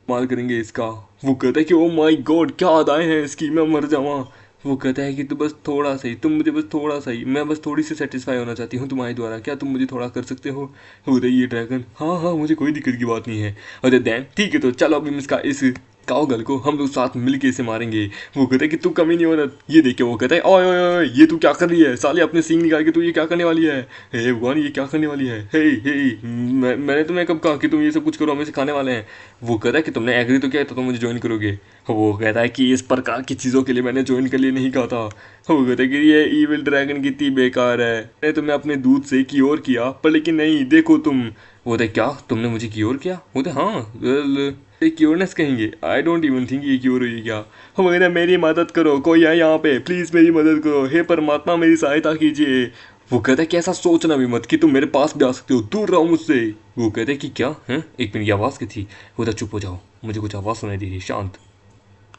मार करेंगे इसका। वो कहता है कि ओ माय गॉड क्या अदाएं हैं इसकी, मैं मर जाऊँ। वो कहता है कि तू बस थोड़ा सा ही, तुम मुझे बस थोड़ा सा ही, मैं बस थोड़ी सी सेटिस्फाई होना चाहती हूँ तुम्हारे द्वारा, क्या तुम मुझे थोड़ा कर सकते हो। होता ये ड्रैगन हाँ हाँ मुझे कोई दिक्कत की बात नहीं है। अरे देन ठीक है, तो चलो अभी हम इसका काओगर्ल को हम लोग साथ मिलके इसे मारेंगे। वो कहता है कि तू कमी नहीं होना। ये देख के वो कहता है ओए ओए ओए ये तू क्या कर रही है साले, अपने सींग निकाल के तू ये क्या करने वाली है। हे भगवान ये क्या करने वाली है। हे हे मैंने तुम्हें कब कहा कि तुम ये सब कुछ करो, हमें सिखाने वाले हैं। वो कहता है कि तुमने एग्री तो किया तो तुम मुझे ज्वाइन करोगे। वो कहता है कि इस प्रकार की चीज़ों के लिए मैंने ज्वाइन के लिए नहीं कहा था। वो कहता है कि ये ईविल ड्रैगन कितनी बेकार है, मैंने तुम्हें अपने दूध से की और किया पर लेकिन नहीं देखो तुम। वो कहता है क्या तुमने मुझे की और किया। वो कहता है हाँ ये क्योरनेस कहेंगे, आई डोंट इवन थिंक ये क्योर हुई क्या। हम कहते हैं मेरी मदद करो, कोई है यहाँ पे, प्लीज़ मेरी मदद करो, हे परमात्मा मेरी सहायता कीजिए। वो कहता है कि ऐसा सोचना भी मत कि तुम मेरे पास भी आ सकते हो, दूर रहो मुझसे। वो कहते हैं कि क्या है, एक मिनट ये आवाज़ की थी। वो कहता चुप हो जाओ, मुझे कुछ आवाज़ सुनाई दे रही है, शांत।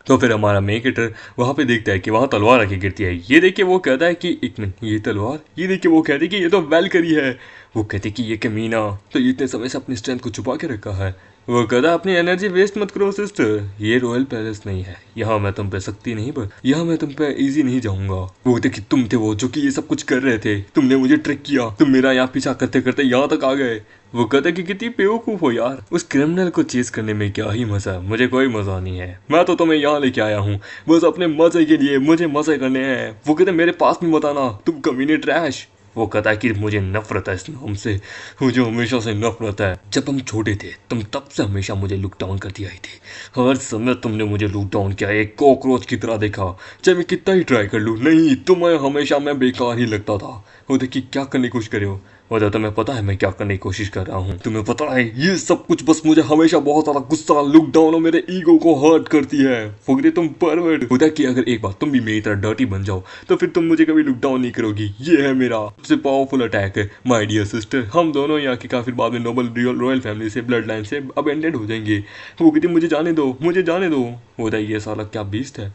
तो फिर हमारा मेन कैरेक्टर वहाँ पे देखता है कि वहाँ तलवार आके गिरती है। ये देखिए वो कहता है कि एक मिनट ये तलवार, ये देखिए वो कहते हैं कि ये तो वेलकरी है। वो कहते हैं कि ये कमीना तो इतने समय से अपनी स्ट्रेंथ को छुपा के रखा है। वो कहता है अपनी एनर्जी वेस्ट मत करो सिस्टर, ये रॉयल पैलेस नहीं है, यहाँ मैं तुम पे सख्ती नहीं पर यहाँ मैं तुम पे इजी नहीं जाऊंगा। वो कहते कि तुम थे वो जो कि ये सब कुछ कर रहे थे, तुमने मुझे ट्रिक किया, तुम मेरा यहाँ पीछा करते करते यहाँ तक आ गए। वो कहता है कि कितनी बेवकूफ़ हो यार, उस क्रिमिनल को चेस करने में क्या ही मज़ा, मुझे कोई मज़ा नहीं है, मैं तो तुम्हें यहाँ लेके आया हूँ बस अपने मज़े के लिए, मुझे मज़े करने हैं। वो कहते मेरे पास भी मत आना, तुम कमीने ट्रैश। वो कहता है कि मुझे नफरत है इस नाम से, मुझे हमेशा से नफरत है। जब हम छोटे थे तुम तब से हमेशा मुझे लुक डाउन करती आई थी, हर समय तुमने मुझे लुक डाउन किया, एक कॉकरोच की तरह देखा, चाहे मैं कितना ही ट्राई कर लूँ, नहीं तुम्हें हमेशा मैं बेकार ही लगता था। वो देखिए क्या करने की कोशिश करे हो। वजह तुम्हें पता है मैं क्या करने की कोशिश कर रहा हूँ, तुम्हें पता है ये सब कुछ बस मुझे हमेशा बहुत सारा गुस्सा, लुक डाउन और मेरे ईगो को हर्ट करती है। फुकरे तुम परवर्ट। होता है कि अगर एक बार तुम भी मेरी तरह डर्टी बन जाओ तो फिर तुम मुझे कभी लुक डाउन नहीं करोगी। ये है मेरा सबसे पावरफुल अटैक है माय डियर सिस्टर। हम दोनों यहाँ की काफी बाद में नोबल रॉयल फैमिली से, ब्लड लाइन से अबेंडेड हो जाएंगे। वो कहती मुझे जाने दो, मुझे जाने दो। होता है ये साला क्या बीस्ट है।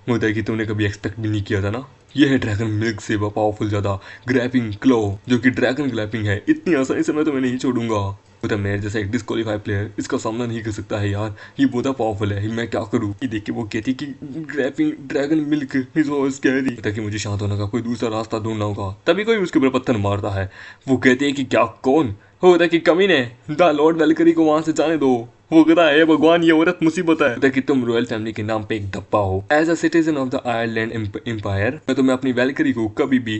होता है कि तुमने कभी एक्सपेक्ट भी नहीं किया था ना। ये है ड्रैगन मिल्क से पावरफुल ज़्यादा ग्रैपिंग क्लो, जो कि ड्रैगन ग्रैपिंग है। इतनी आसानी से मैं तुम्हें नहीं छोड़ूंगा। तो मेरे जैसा एक डिस्क्वालीफाइड प्लेयर इसका सामना नहीं कर सकता है यार, ये बहुत पावरफुल है, मैं क्या करूँ। ये देख के वो कहती कि ग्रैपिंग dragon milk is so scary, ताकि मुझे शांत होने का कोई दूसरा रास्ता ढूंढना होगा। तभी कोई उसके ऊपर पत्थर मारता है। वो कहती है कि क्या कौन होता है कि कमीने, द लॉर्ड वेलकरी को वहां से जाने दो। वो कहता है भगवान ये औरत मुसीबत है कि तुम रॉयल फैमिली के नाम पे एक धब्बा हो। As a citizen of the Ireland empire मैं तुम्हें अपनी वेलकरी को कभी भी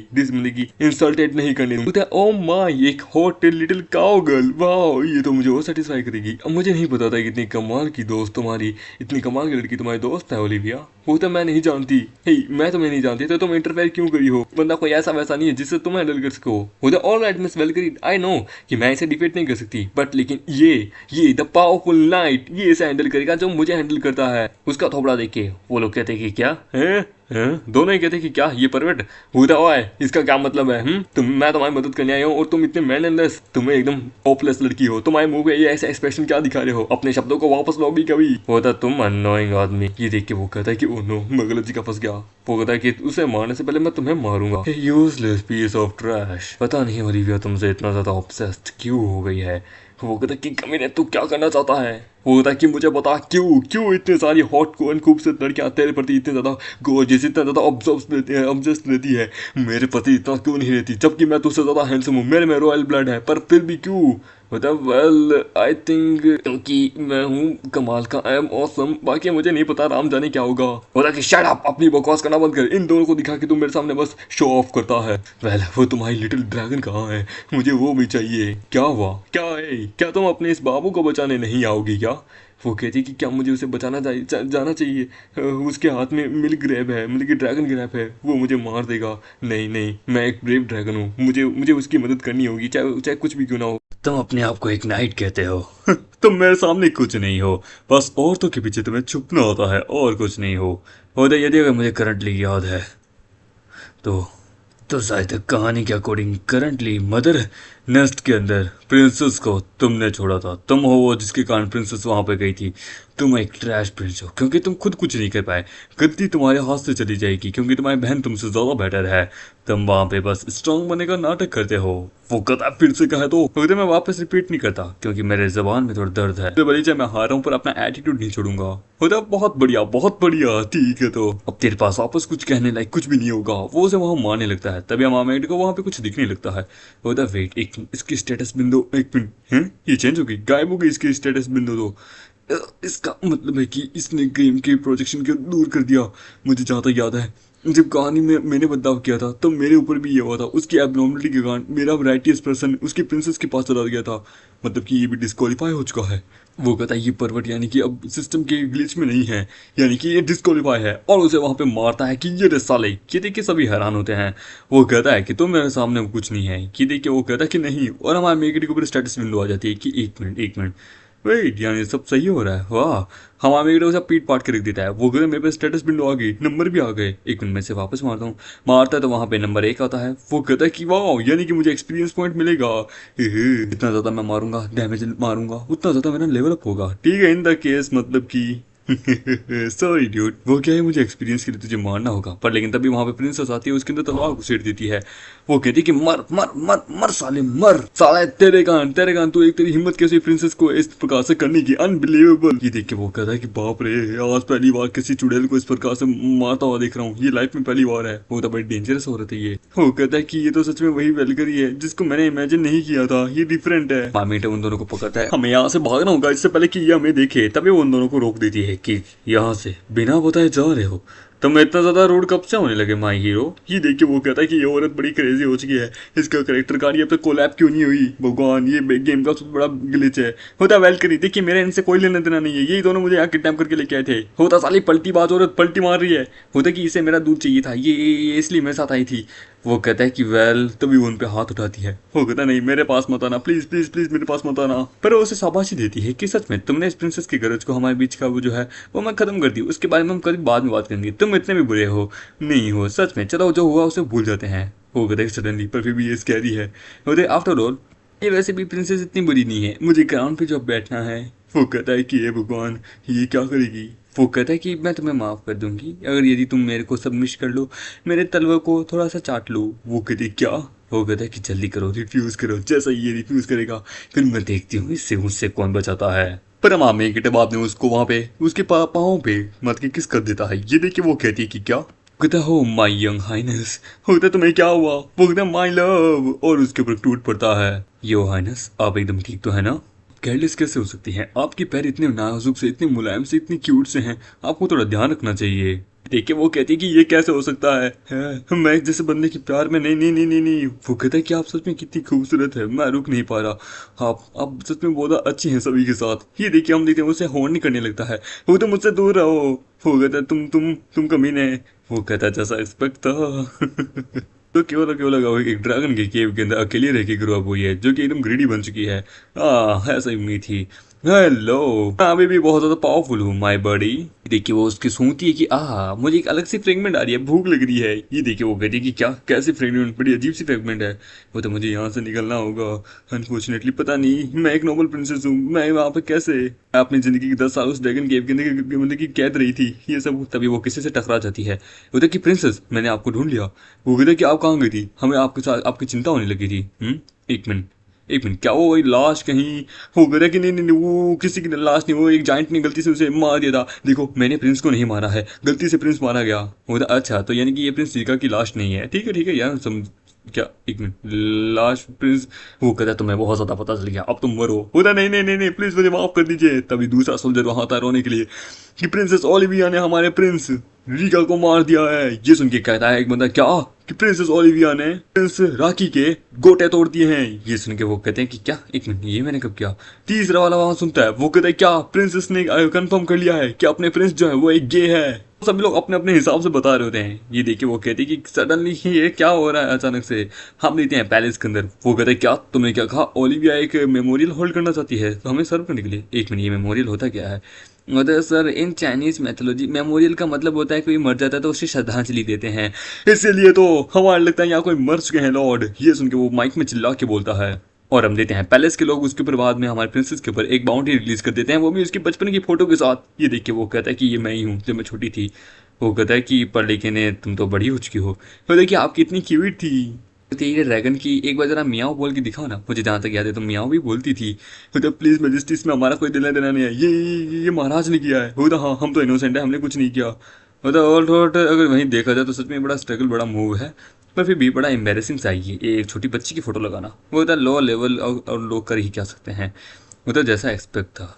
की इंसल्टेड नहीं करने दूंगा। ओ माय एक hot little cow girl, wow ये तो मुझे और सेटिस्फाई करेगी। अब मुझे नहीं पता था कि इतनी कमाल की दोस्त तुम्हारी, इतनी कमाल की लड़की तुम्हारी दोस्त है ओलिविया। वो तो मैं नहीं जानती। हे मैं तुम्हें नहीं जानती तो तुम इंटरफेयर क्यों करी हो। बंदा कोई ऐसा वैसा नहीं है जिससे तुम हैंडल कर सको। वो तो alright miss Valkyrie, I know कि मैं इसे डिफीट नहीं कर सकती, बट लेकिन ये द पावरफुल नाइट ये इसे हैंडल करेगा जो मुझे हैंडल करता है। उसका थोबड़ा देख के वो लोग कहते कि क्या है, दोनों ही कहते कि क्या ये परवेट हुआ है, इसका क्या मतलब है। मैं तुम्हारी मदद करने आया हूँ और तुम इतने मैनलेस, तुम्हें एकदम होपलेस लड़की हो, तुम्हारे मुंह पे ये ऐसा एक्सप्रेशन क्या दिखा रहे हो, अपने शब्दों को वापस लो भी कभी। होता तुम अननोइंग आदमी। ये देख के वो कहता है कि ओ नो मैं गलत जगह फंस गया। वो कहता है कि उसे मारने से पहले मैं तुम्हें मारूंगा, यूजलेस पीस ऑफ ट्रैश। पता नहीं ओलिविया तुमसे इतना ज्यादा ऑब्सेस्ड क्यों हो गई है। वो कहता है कि कमीने तू क्या करना चाहता है। वो कहता है कि मुझे बता क्यों इतने सारी हॉट खूबसूरत लड़कियां तेरे प्रति इतने ज्यादा गोर्जियस, इतना ज्यादा ऑब्सेस्ड रहती है, मेरे प्रति इतना क्यों नहीं रहती, जबकि मैं तुझसे ज्यादा हैंडसम हूँ, मेरे में रॉयल ब्लड है, पर फिर भी क्यों। मतलब वेल आई थिंक क्योंकि मैं हूँ कमाल का, आई एम ऑसम, बाकी मुझे नहीं पता, राम जाने क्या होगा। बोला कि शट अप, अपनी बकवास करना बंद कर, इन दोनों को दिखा कि तुम मेरे सामने बस शो ऑफ करता है। वेल वो तुम्हारी लिटिल ड्रैगन कहाँ है, मुझे वो भी चाहिए। क्या हुआ, क्या है, क्या तुम अपने इस बाबू को बचाने नहीं आओगी क्या। वो कहती कि क्या मुझे उसे बचाना जाना चाहिए, उसके हाथ में मिल्क ग्रैब है, मिल्क ड्रैगन ग्रैब है, वो मुझे मार देगा। नहीं नहीं मैं एक ब्रेव ड्रैगन हूँ, मुझे उसकी मदद करनी होगी, चाहे कुछ भी क्यों ना हो। तुम अपने आप को एक नाइट कहते हो तुम मेरे सामने कुछ नहीं हो, बस औरतों के पीछे तुम्हें छुपना होता है और कुछ नहीं हो। यदि अगर मुझे करंटली याद है तो शायद कहानी के अकॉर्डिंग करंटली मदर नेस्ट के अंदर प्रिंसेस को तुमने छोड़ा था, तुम हो वो जिसके कारण प्रिंसेस वहां पे गई थी। तुम एक ट्रैश प्रिंस हो क्योंकि तुम खुद कुछ नहीं कर पाए, गलती तुम्हारे हाथ से चली जाएगी क्योंकि तुम्हारी बहन तुमसे ज्यादा बेटर है, तुम वहां पे बस स्ट्रांग बनने का नाटक करते हो। वो कदा फिर से कहे तो मैं वापस रिपीट नहीं करता क्योंकि मेरे जबान में थोड़ा दर्द है, भले चाहे मैं हार रहा हूँ पर अपना एटीट्यूड नहीं छोड़ूंगा। होता बहुत बढ़िया ठीक है, तो अब तेरे पास वापस कुछ कहने लायक कुछ भी नहीं होगा। वो उसे वहां मारने लगता है, तभी हमामेड को वहां पे कुछ दिखने लगता है। होता वेट एक इसकी स्टेटस बिंदु, एक मिनट है ये चेंज हो गई, गायब हो गई इसकी स्टेटस बिंदु। तो इसका मतलब है कि इसने गेम के प्रोजेक्शन को दूर कर दिया। मुझे जहाँ तक याद है, जब कहानी में मैंने बदलाव किया था तब मेरे ऊपर भी ये हुआ था। उसकी एबनॉर्मलिटी के कारण मेरा राइटियस पर्सन उसकी प्रिंसेस के पास चला गया था। मतलब कि ये भी डिस्क्वालीफाई हो चुका है। वो कहता है ये परवट यानी कि अब सिस्टम के ग्लिच में नहीं है, यानी कि ये डिस्क्वालीफाई है, और उसे वहां पे मारता है कि ये रे साले। ये देख के सभी हैरान होते हैं। वो कहता है कि तुम मेरे सामने कुछ नहीं है। कि देख के वो कहता है कि नहीं, और हमारे मेकड़ी के ऊपर स्टेटस विंडो आ जाती है कि एक मिनट एक मिनट, वेट, यानी सब सही हो रहा है, वाह। हमारा मेकड़ी उसे पीट पाट के रख देता है। वो कहता है मेरे पास स्टेटस विंडो आ गई, नंबर भी आ गए, एक मिनट में से वापस मारता हूँ। मारता है तो वहाँ पे नंबर 1 आता है। वो कहता है कि वाह, यानी कि मुझे एक्सपीरियंस पॉइंट मिलेगा। जितना ज़्यादा मैं मारूंगा, डैमेज मारूंगा, उतना ज़्यादा मेरा लेवल अप होगा। ठीक है, इन द केस मतलब कि सॉरी ड्यूड, वो क्या है, मुझे एक्सपीरियंस के लिए तुझे मारना होगा। पर लेकिन तभी वहां पे प्रिंसेस आती है, उसके अंदर तलवार घुसेड़ देती है। वो कहती है कि मर मर मर मर साले मर, साले तेरे कान तू, एक तेरी हिम्मत कैसे प्रिंसेस को इस प्रकार से करने की, अनबिलीवेबल। ये देख के वो कहता है कि बाप रे, आज पहली बार किसी चुड़ैल को इस प्रकार से मारता हुआ देख रहा हूँ, ये लाइफ में पहली बार है। वो तो बड़ी डेंजरस हो रही थी ये। वो कहता है कि ये तो सच में वही वेलकरी है जिसको मैंने इमेजिन नहीं किया था, ये डिफरेंट है। मामीटा उन दोनों को पकड़ता है, हमें यहाँ से भागना होगा इससे पहले कि ये हमें देखे। तभी वो उन दोनों को रोक देती है कि यहाँ से बिना बताए जा रहे हो, तुम इतना ज्यादा रूड कब से होने लगे माई हीरो। ये देख के वो कहता है कि ये औरत बड़ी क्रेजी हो चुकी है, इसका करेक्टर कार्ड ये अब तक कोलैब क्यों नहीं हुई, भगवान ये गेम का सबसे बड़ा ग्लिच है। होता वेलकरी, देखिए मेरे इनसे कोई लेना देना नहीं है, यही दोनों मुझे यहाँ किडनैप करके लेके आए थे। होता साली पलटी बाज औरत पलटी मार रही है। होता कि इसे मेरा दूध चाहिए था, ये इसलिए मेरे साथ आई थी। वो कहता है कि वेल, तभी वो उन पे हाथ उठाती है। वो कहता नहीं, मेरे पास मत आना, प्लीज प्लीज प्लीज मेरे पास मत आना। पर वो उसे शाबाशी देती है कि सच में तुमने इस प्रिंसेस की गरज को, हमारे बीच का वो जो है वो मैं खत्म कर दी, उसके बारे में हम कभी बाद में बात करेंगे, तुम इतने भी बुरे हो नहीं हो सच में, चलो जो हुआ उसे भूल जाते हैं। वो कहता है सडनली, पर फिर भी ये स्कैरी है। होते आफ्टर ऑल ये वैसे भी प्रिंसेस इतनी बुरी नहीं है, मुझे क्राउन पे जो बैठना है। वो कहता है कि ये भगवान, ये क्या करेगी। वो कहता है कि मैं तुम्हें माफ कर दूंगी अगर यदि तुम मेरे को सबमिश कर लो, मेरे तलवा को थोड़ा सा चाट लो। वो कहती क्या। वो कहता है कि जल्दी करो, रिफ्यूज करो, जैसा ये रिफ्यूज करेगा फिर मैं देखती हूँ इससे मुझसे कौन बचाता है। पर मामे के बाद ने उसको वहां पे उसके पाँव पे मत के किस कर देता है। ये देख के वो कहती है कि क्या। कहता हो माई यंग हाइनेस। होता तुम्हें क्या हुआ। वो कहता माई लव, और उसके ऊपर टूट पड़ता है। यो हाइनेस, आप एकदम ठीक तो है ना। केयरलेस कैसे हो सकती हैं, आपके पैर इतने नाजुक से, इतने मुलायम से, इतने क्यूट से हैं, आपको थोड़ा ध्यान रखना चाहिए। देखिए वो कहती है कि ये कैसे हो सकता है मैं जैसे बंदे के प्यार में, नहीं नहीं नहीं नहीं नहीं। वो कहता है कि आप सच में कितनी खूबसूरत है, मैं रुक नहीं पा रहा, आप सच में बहुत अच्छी हैं सभी के साथ। ये देखिए हम देखते हैं उसे होन नहीं करने लगता है। वो तो मुझसे दूर रहो। वो कहता है तुम कमीने। वो कहता है जैसा एक्सपेक्ट था। तो क्यों लगा वो एक ड्रैगन के केव के अंदर अकेली रह के ग्रो अप हुई है, जो कि एकदम ग्रीडी बन चुकी है। ऐसा ही उम्मीद थी। हेलो, मैं अभी भी बहुत ज्यादा पावरफुल हूँ माय बॉडी। देखिए वो उसकी सूंघती है कि मुझे एक अलग सी फ्रेगमेंट आ रही है, भूख लग रही है। ये देखिए वो कहती है कि क्या, कैसी फ्रेगमेंट, बड़ी अजीब सी फ्रेगमेंट है। वो तो मुझे यहाँ से निकलना होगा अनफॉर्चुनेटली, पता नहीं मैं एक नोबल प्रिंसेस हूँ, मैं वहाँ पे कैसे। मैं अपनी जिंदगी की 10 साल उस ड्रैगन केव के अंदर मतलब की कैद रही थी, ये सब। तभी वो किसी से टकरा जाती है। वो कहती कि प्रिंसेस मैंने आपको ढूंढ लिया। वो कहता कि आप कहाँ गई थी, हमें आपके साथ आपकी चिंता होने लगी थी। एक मिनट क्या वो वही लाश कहीं। हो गया कि नहीं नहीं नहीं, वो किसी की लाश नहीं, वो एक जाइंट ने गलती से उसे मार दिया था। देखो मैंने प्रिंस को नहीं मारा है, गलती से प्रिंस मारा गया। वो अच्छा, तो यानी कि ये प्रिंस जीका की लाश नहीं है। ठीक है यार, समझ क्या, एक मिनट, लाश प्रिंस। वो कहता है तुम्हें बहुत ज्यादा पता चल गया, अब तुम मरो। होता नहीं नहीं नहीं नहीं, प्लीज मुझे माफ कर दीजिए। तभी दूसरा सोल्जर वहां आता रोने के लिए कि प्रिंसेस ओलिविया ने हमारे प्रिंस रीका को मार दिया है। ये सुन के कहता है एक बंदा क्या, कि प्रिंसेस ओलिविया ने प्रिंस राकी के गोटे तोड़ दिए हैं। ये सुन के वो कहते हैं कि क्या, एक मिनट, ये मैंने कब किया। तीसरा वाला वहां सुनता है, वो कहता है क्या, प्रिंसेस ने कंफर्म कर लिया है कि अपने प्रिंस जो है वो एक गे है। सभी लोग अपने अपने हिसाब से बता रहे होते हैं। ये देखिए वो कहती है कि सडनली ये क्या हो रहा है अचानक से। हम लेते हैं पैलेस के अंदर। वो कहते हैं क्या, तुमने क्या कहा, ओलिविया एक मेमोरियल होल्ड करना चाहती है तो हमें सर्व करने के लिए। एक मिनट, ये मेमोरियल होता क्या है। मतलब sir in Chinese mythology memorial का मतलब होता है कोई मर जाता है तो उसे श्रद्धांजलि देते हैं, इसीलिए तो हमारा लगता है यहाँ कोई मर चुके हैं लॉर्ड। ये सुन के वो माइक में चिल्ला के बोलता है। और हम देते हैं पैलेस के लोग उसके ऊपर बाद में हमारे प्रिंसेस के ऊपर एक बाउंड्री रिलीज कर देते हैं, वो भी उसकी बचपन की फोटो के साथ। ये देख के वो कहता है कि ये मैं ही हूँ जब मैं छोटी थी। वो कहता है कि पर लेकिन तुम तो बड़ी हो चुकी हो। तो देखिए आप कितनी क्यूट थी। ये ड्रैगन की एक बार जरा मियाओ बोल के दिखाओ ना, मुझे जहाँ तक याद है तो मियाओ भी बोलती थी। तो प्लीज मैजेस्टी, इसमें हमारा कोई दिला देना नहीं है, ये महाराज ने किया है। वो तो हाँ, हम तो इनोसेंट है, हमने कुछ नहीं किया। मतलब ऑल अगर वहीं देखा जाए तो सच में बड़ा स्ट्रगल, बड़ा मूव है, पर फिर भी बड़ा एम्बेरसिंग सा ही है एक छोटी बच्ची की फोटो लगाना। वो होता लो लेवल और लोग कर ही क्या सकते हैं। मतलब जैसा एक्सपेक्ट था।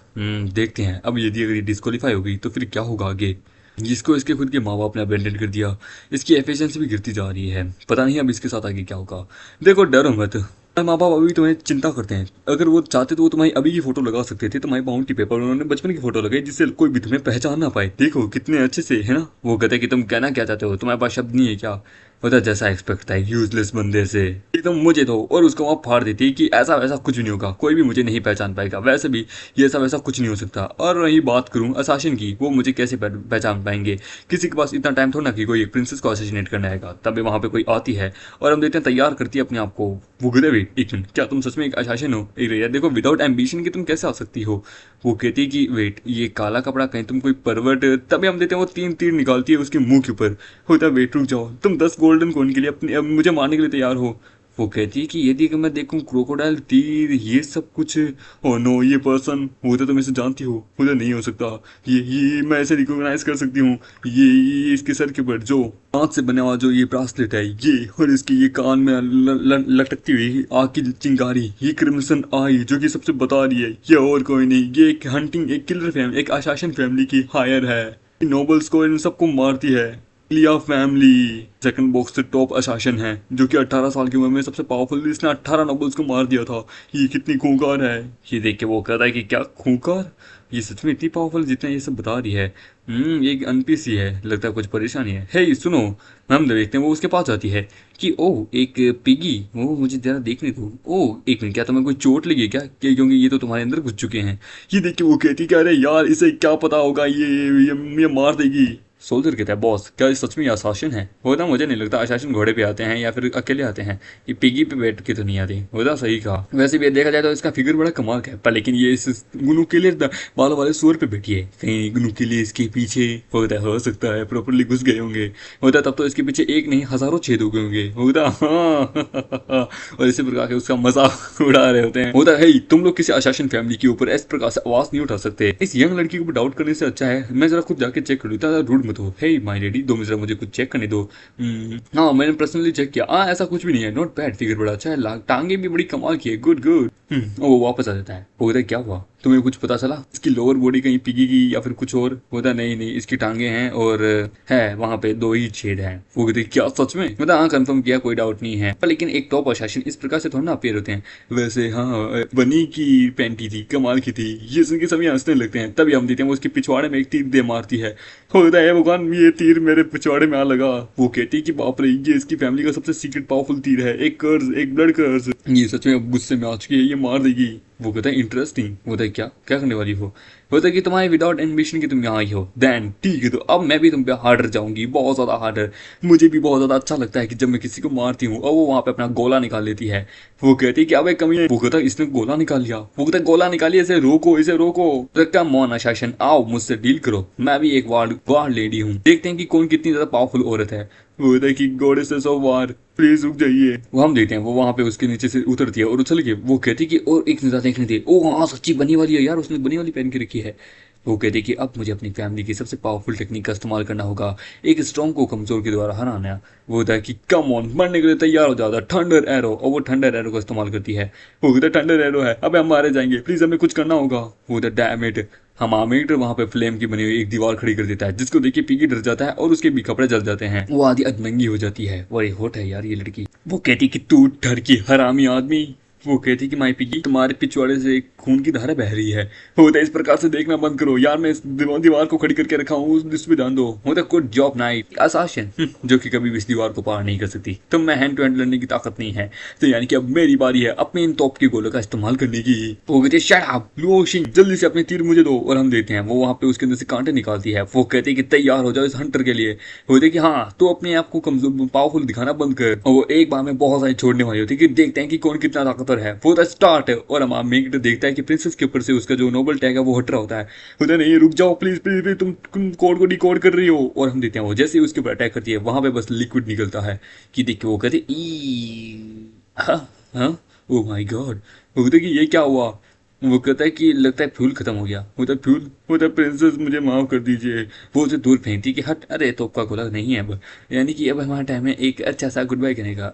देखते हैं अब यदि अगर ये डिस्क्वालीफाई हो गई तो फिर क्या होगा आगे। जिसको इसके खुद के माँ बाप ने अबेंडन कर दिया, इसकी एफिशिएंसी भी गिरती जा रही है। पता नहीं अब इसके साथ आगे क्या होगा। देखो डरो मत, तुम्हारे माँ बाप अभी तुम्हें चिंता करते हैं। अगर वो चाहते तो वो तुम्हारी अभी की फोटो लगा सकते थे, तुम्हारी बाउंटी पेपर उन्होंने बचपन की फोटो लगाई जिससे कोई भी तुम्हें पहचान ना पाए। देखो कितने अच्छे से है ना। वो कहते कि तुम कहना क्या चाहते हो, तुम्हारे पास शब्द नहीं है क्या। पता जैसा एक्सपेक्ट था यूजलेस बंदे से एकदम मुझे दो और उसको वहाँ फाड़ देती कि ऐसा वैसा कुछ नहीं होगा, कोई भी मुझे नहीं पहचान पाएगा, वैसे भी ये ऐसा वैसा कुछ नहीं हो सकता। और रही बात करूँ असासिन की, वो मुझे कैसे पहचान पाएंगे। किसी के पास इतना टाइम थोड़ा ना कि कोई एक प्रिंसेस को असैसिनेट करने आएगा। तभी वहाँ पे कोई आती है और हम देखते हैं तैयार करती है अपने आप को। वो कहते वेट एक मिनट, क्या तुम सच में एक असासिन हो। एक यार देखो विदाउट एम्बिशन की तुम कैसे आ सकती हो। वो कहती है कि वेट ये काला कपड़ा कहीं तुम कोई परवर्ट। तभी हम देखते हैं वो 3 तीर निकालती है उसके मुंह के ऊपर। होता वेट रुक जाओ, तुम 10 गोल्डन कॉइन के लिए अपने अब मुझे मारने के लिए तैयार हो। वो कहती है कि यदि अगर मैं देखूं क्रोकोडाइल तीर ये सब कुछ। ओ नो ये पर्सन वो तो तुम इसे जानती हो, मुझे नहीं हो सकता। ये मैं ऐसे रिकॉग्नाइज कर सकती हूँ। ये इसके सर के ऊपर जो हाथ से बना हुआ जो ये ब्रासलेट है ये, और इसकी ये कान में लटकती हुई आग की चिंगारी, ये क्रिम्सन आई जो कि सबसे बता रही है ये और कोई नहीं, ये एक हंटिंग एक किलर फैमिली एक अशासन फैमिली की हायर है। नोबल्स को इन सबको मारती है। लिया फैमिली सेकंड बॉक्स से टॉप अशासन है जो कि 18 साल की उम्र में सबसे पावरफुल, इसने 18 नोबल्स को मार दिया था। ये कितनी खूंखार है। ये देख के वो कहता है कि क्या खूंखार, ये सच में इतनी पावरफुल जितना ये सब बता रही है। ये एक अनपीसी है, लगता है कुछ परेशानी है। हे सुनो, हम देखते हैं वो उसके पास जाती है कि ओह एक पिगी, वो मुझे जरा देखने दो। ओह एक मिनट, क्या तुम्हें कोई चोट लगी है क्या, क्योंकि ये तो तुम्हारे अंदर घुस चुके हैं। ये देख के वो कहती क्या, अरे यार इसे क्या पता होगा, ये मार देगी। सोल्जर कहता है बॉस क्या ये सच में असासिन है। होता मुझे नहीं लगता असासिन घोड़े पे आते हैं या फिर अकेले आते हैं, ये पिगी पे बैठ के तो नहीं आते। होता सही कहा। वैसे भी देखा जाए तो इसका फिगर बड़ा कमाल का है, पर लेकिन ये इस गुनू के लिए बालों वाले सुअर पे बैठी है। कहीं गुनू के लिए इसके पीछे होता हो सकता है प्रॉपरली घुस गए होंगे। होता तब तो इसके पीछे एक नहीं हजारों छेद हो गए होंगे। होता हाँ और इसी प्रकार के उसका मजाक उड़ा रहे होते हैं। होता है तुम लोग किसी अशासन फैमिली के ऊपर इस प्रकार से आवाज नहीं उठा सकते। इस यंग लड़की के ऊपर डाउट करने से अच्छा है मैं जरा खुद जाके चेक कर लूँ। इतना रूड मत हो। हे माय लेडी 2 मिनट जरा मुझे कुछ चेक करने दो। हाँ मैंने पर्सनली चेक किया, हाँ ऐसा कुछ भी नहीं है, नॉट बैड, फिगर बड़ा अच्छा है, टांगे भी बड़ी कमाल की है, गुड गुड। वो वापस आ जाता है। वो कहता है क्या हुआ तुम्हें कुछ पता चला, इसकी लोअर बॉडी कहीं पिगी की या फिर कुछ और। होता नहीं नहीं इसकी टांगे हैं और है वहाँ पे 2 ही छेद हैं। वो कहते क्या सच में, मतलब हाँ कंफर्म किया कोई डाउट नहीं है, पर लेकिन एक टॉप अशासन इस प्रकार से थोड़ा ना अपीयर होते हैं। वैसे हाँ बनी की पैंटी थी कमाल की थी। ये सुन के सभी हंसने लगते हैं। तभी हम देखते हैं वो उसके पिछवाड़े में एक तीर दे मारती है। होता है भगवान ये तीर मेरे पिछवाड़े में आ लगा। वो कहती है कि बाप रे ये इसकी फैमिली का सबसे सीक्रेट पावरफुल तीर है, एक कर्ज एक ब्लड कर्ज, ये सच में गुस्से में आ चुकी है, ये मार देगी। वो कहता है इंटरेस्टिंग। होता है क्या क्या करने वाली हो। होता है कि तुम्हारे विदाउट एम्बिशन की तुम यहाँ आई हो, देन ठीक है तो अब मैं भी तुम पे हार्डर जाऊंगी, बहुत ज्यादा हार्डर। मुझे भी बहुत ज्यादा अच्छा लगता है कि जब मैं किसी को मारती हूँ और वो वहाँ पे अपना गोला निकाल लेती है। वो कहती है कि अब एक कमी है। वो कहता है इसने गोला निकाल लिया। वो कहता है गोला निकालिए, इसे रोको इसे रोको। कम ऑन अशासन आओ मुझसे डील करो, मैं भी एक वार लेडी हूँ, देखते हैं कि कौन कितनी ज्यादा पावरफुल औरत है। वो कहता है कि गॉडेसेस ऑफ वार प्लीज रुक जाइए। वो हम देखते हैं वो वहाँ पे उसके नीचे से उतरती है और उछल के वो कहती है कि और एक नजर देखने दे। ओ हाँ सच्ची बनी वाली है यार, उसने बनी वाली पहन के रखी है। वो कहती है कि अब मुझे अपनी फैमिली की सबसे पावरफुल टेक्निक का इस्तेमाल करना होगा, एक स्ट्रॉन्ग को कमजोर के द्वारा हराना। वो होता है कि कम ऑन मरने के लिए तैयार हो जाता है, थंडर एरो। और वो थंडर एरो का इस्तेमाल करती है। वो कहता है थंडर एरो है, अब हम मारे जाएंगे, प्लीज हमें कुछ करना होगा। वो होता है डैम इट। हमामीटर वहाँ पे फ्लेम की बनी हुई एक दीवार खड़ी कर देता है जिसको देख के पीकी डर जाता है और उसके भी कपड़े जल जाते हैं। वो आधी अधमंगी हो जाती है। बड़ी होट है यार ये लड़की। वो कहती कि तू डर की हरामी आदमी। वो कहती कि माई पिगी तुम्हारे पिछवाड़े से खून की धारा बह रही है। होता इस प्रकार से देखना बंद करो यार, मैं इस दीवार को खड़ी करके रखा हूँ, उस पे ध्यान दो। होता गुड जॉब नाइट असासिन जो कि कभी भी इस दीवार को पार नहीं कर सकती। तुम में हैंड टू हैंड लड़ने की ताकत नहीं है, तो यानी कि अब मेरी बारी है अपने इन तोप के गोलों का इस्तेमाल करने की। वो कहते शट अप लुओशिंग, जल्दी से अपने तीर मुझे दो। और हम देखते हैं वो वहाँ पे उसके अंदर से कांटे निकालती है। वो कहते कि तैयार हो जाओ इस हंटर के लिए। होते कि हाँ तो अपने आप को कमजोर पावरफुल दिखाना बंद कर। और वो एक बार में बहुत सारी छोड़ने वाली होती है कि देखते हैं कि कौन कितना ताकतवर है। वो स्टार्ट है और हम मेक देखता है कि प्रिंसेस के ऊपर से उसका जो नोबल टैग है वो हट रहा होता है। होता नहीं रुक जाओ प्लीज प्लीज प्लीज, तुम कोड को डिकोड कर रही हो। और हम देखते हैं वो जैसे ही उसके ऊपर अटैक करती है वहां पे बस लिक्विड निकलता है कि देख के वो कहते हाँ ओ माय गॉड। वो कहते कि ये क्या हुआ। वो कहता है कि लगता है फ्यूल खत्म हो गया। होता है फ्यूल, होता है प्रिंसेस मुझे माफ कर दीजिए। वो उसे दूर फेंकती कि हट, अरे तो का गोला नहीं है अब, यानी कि अब हमारा टाइम है एक अच्छा सा गुड बाय करने का।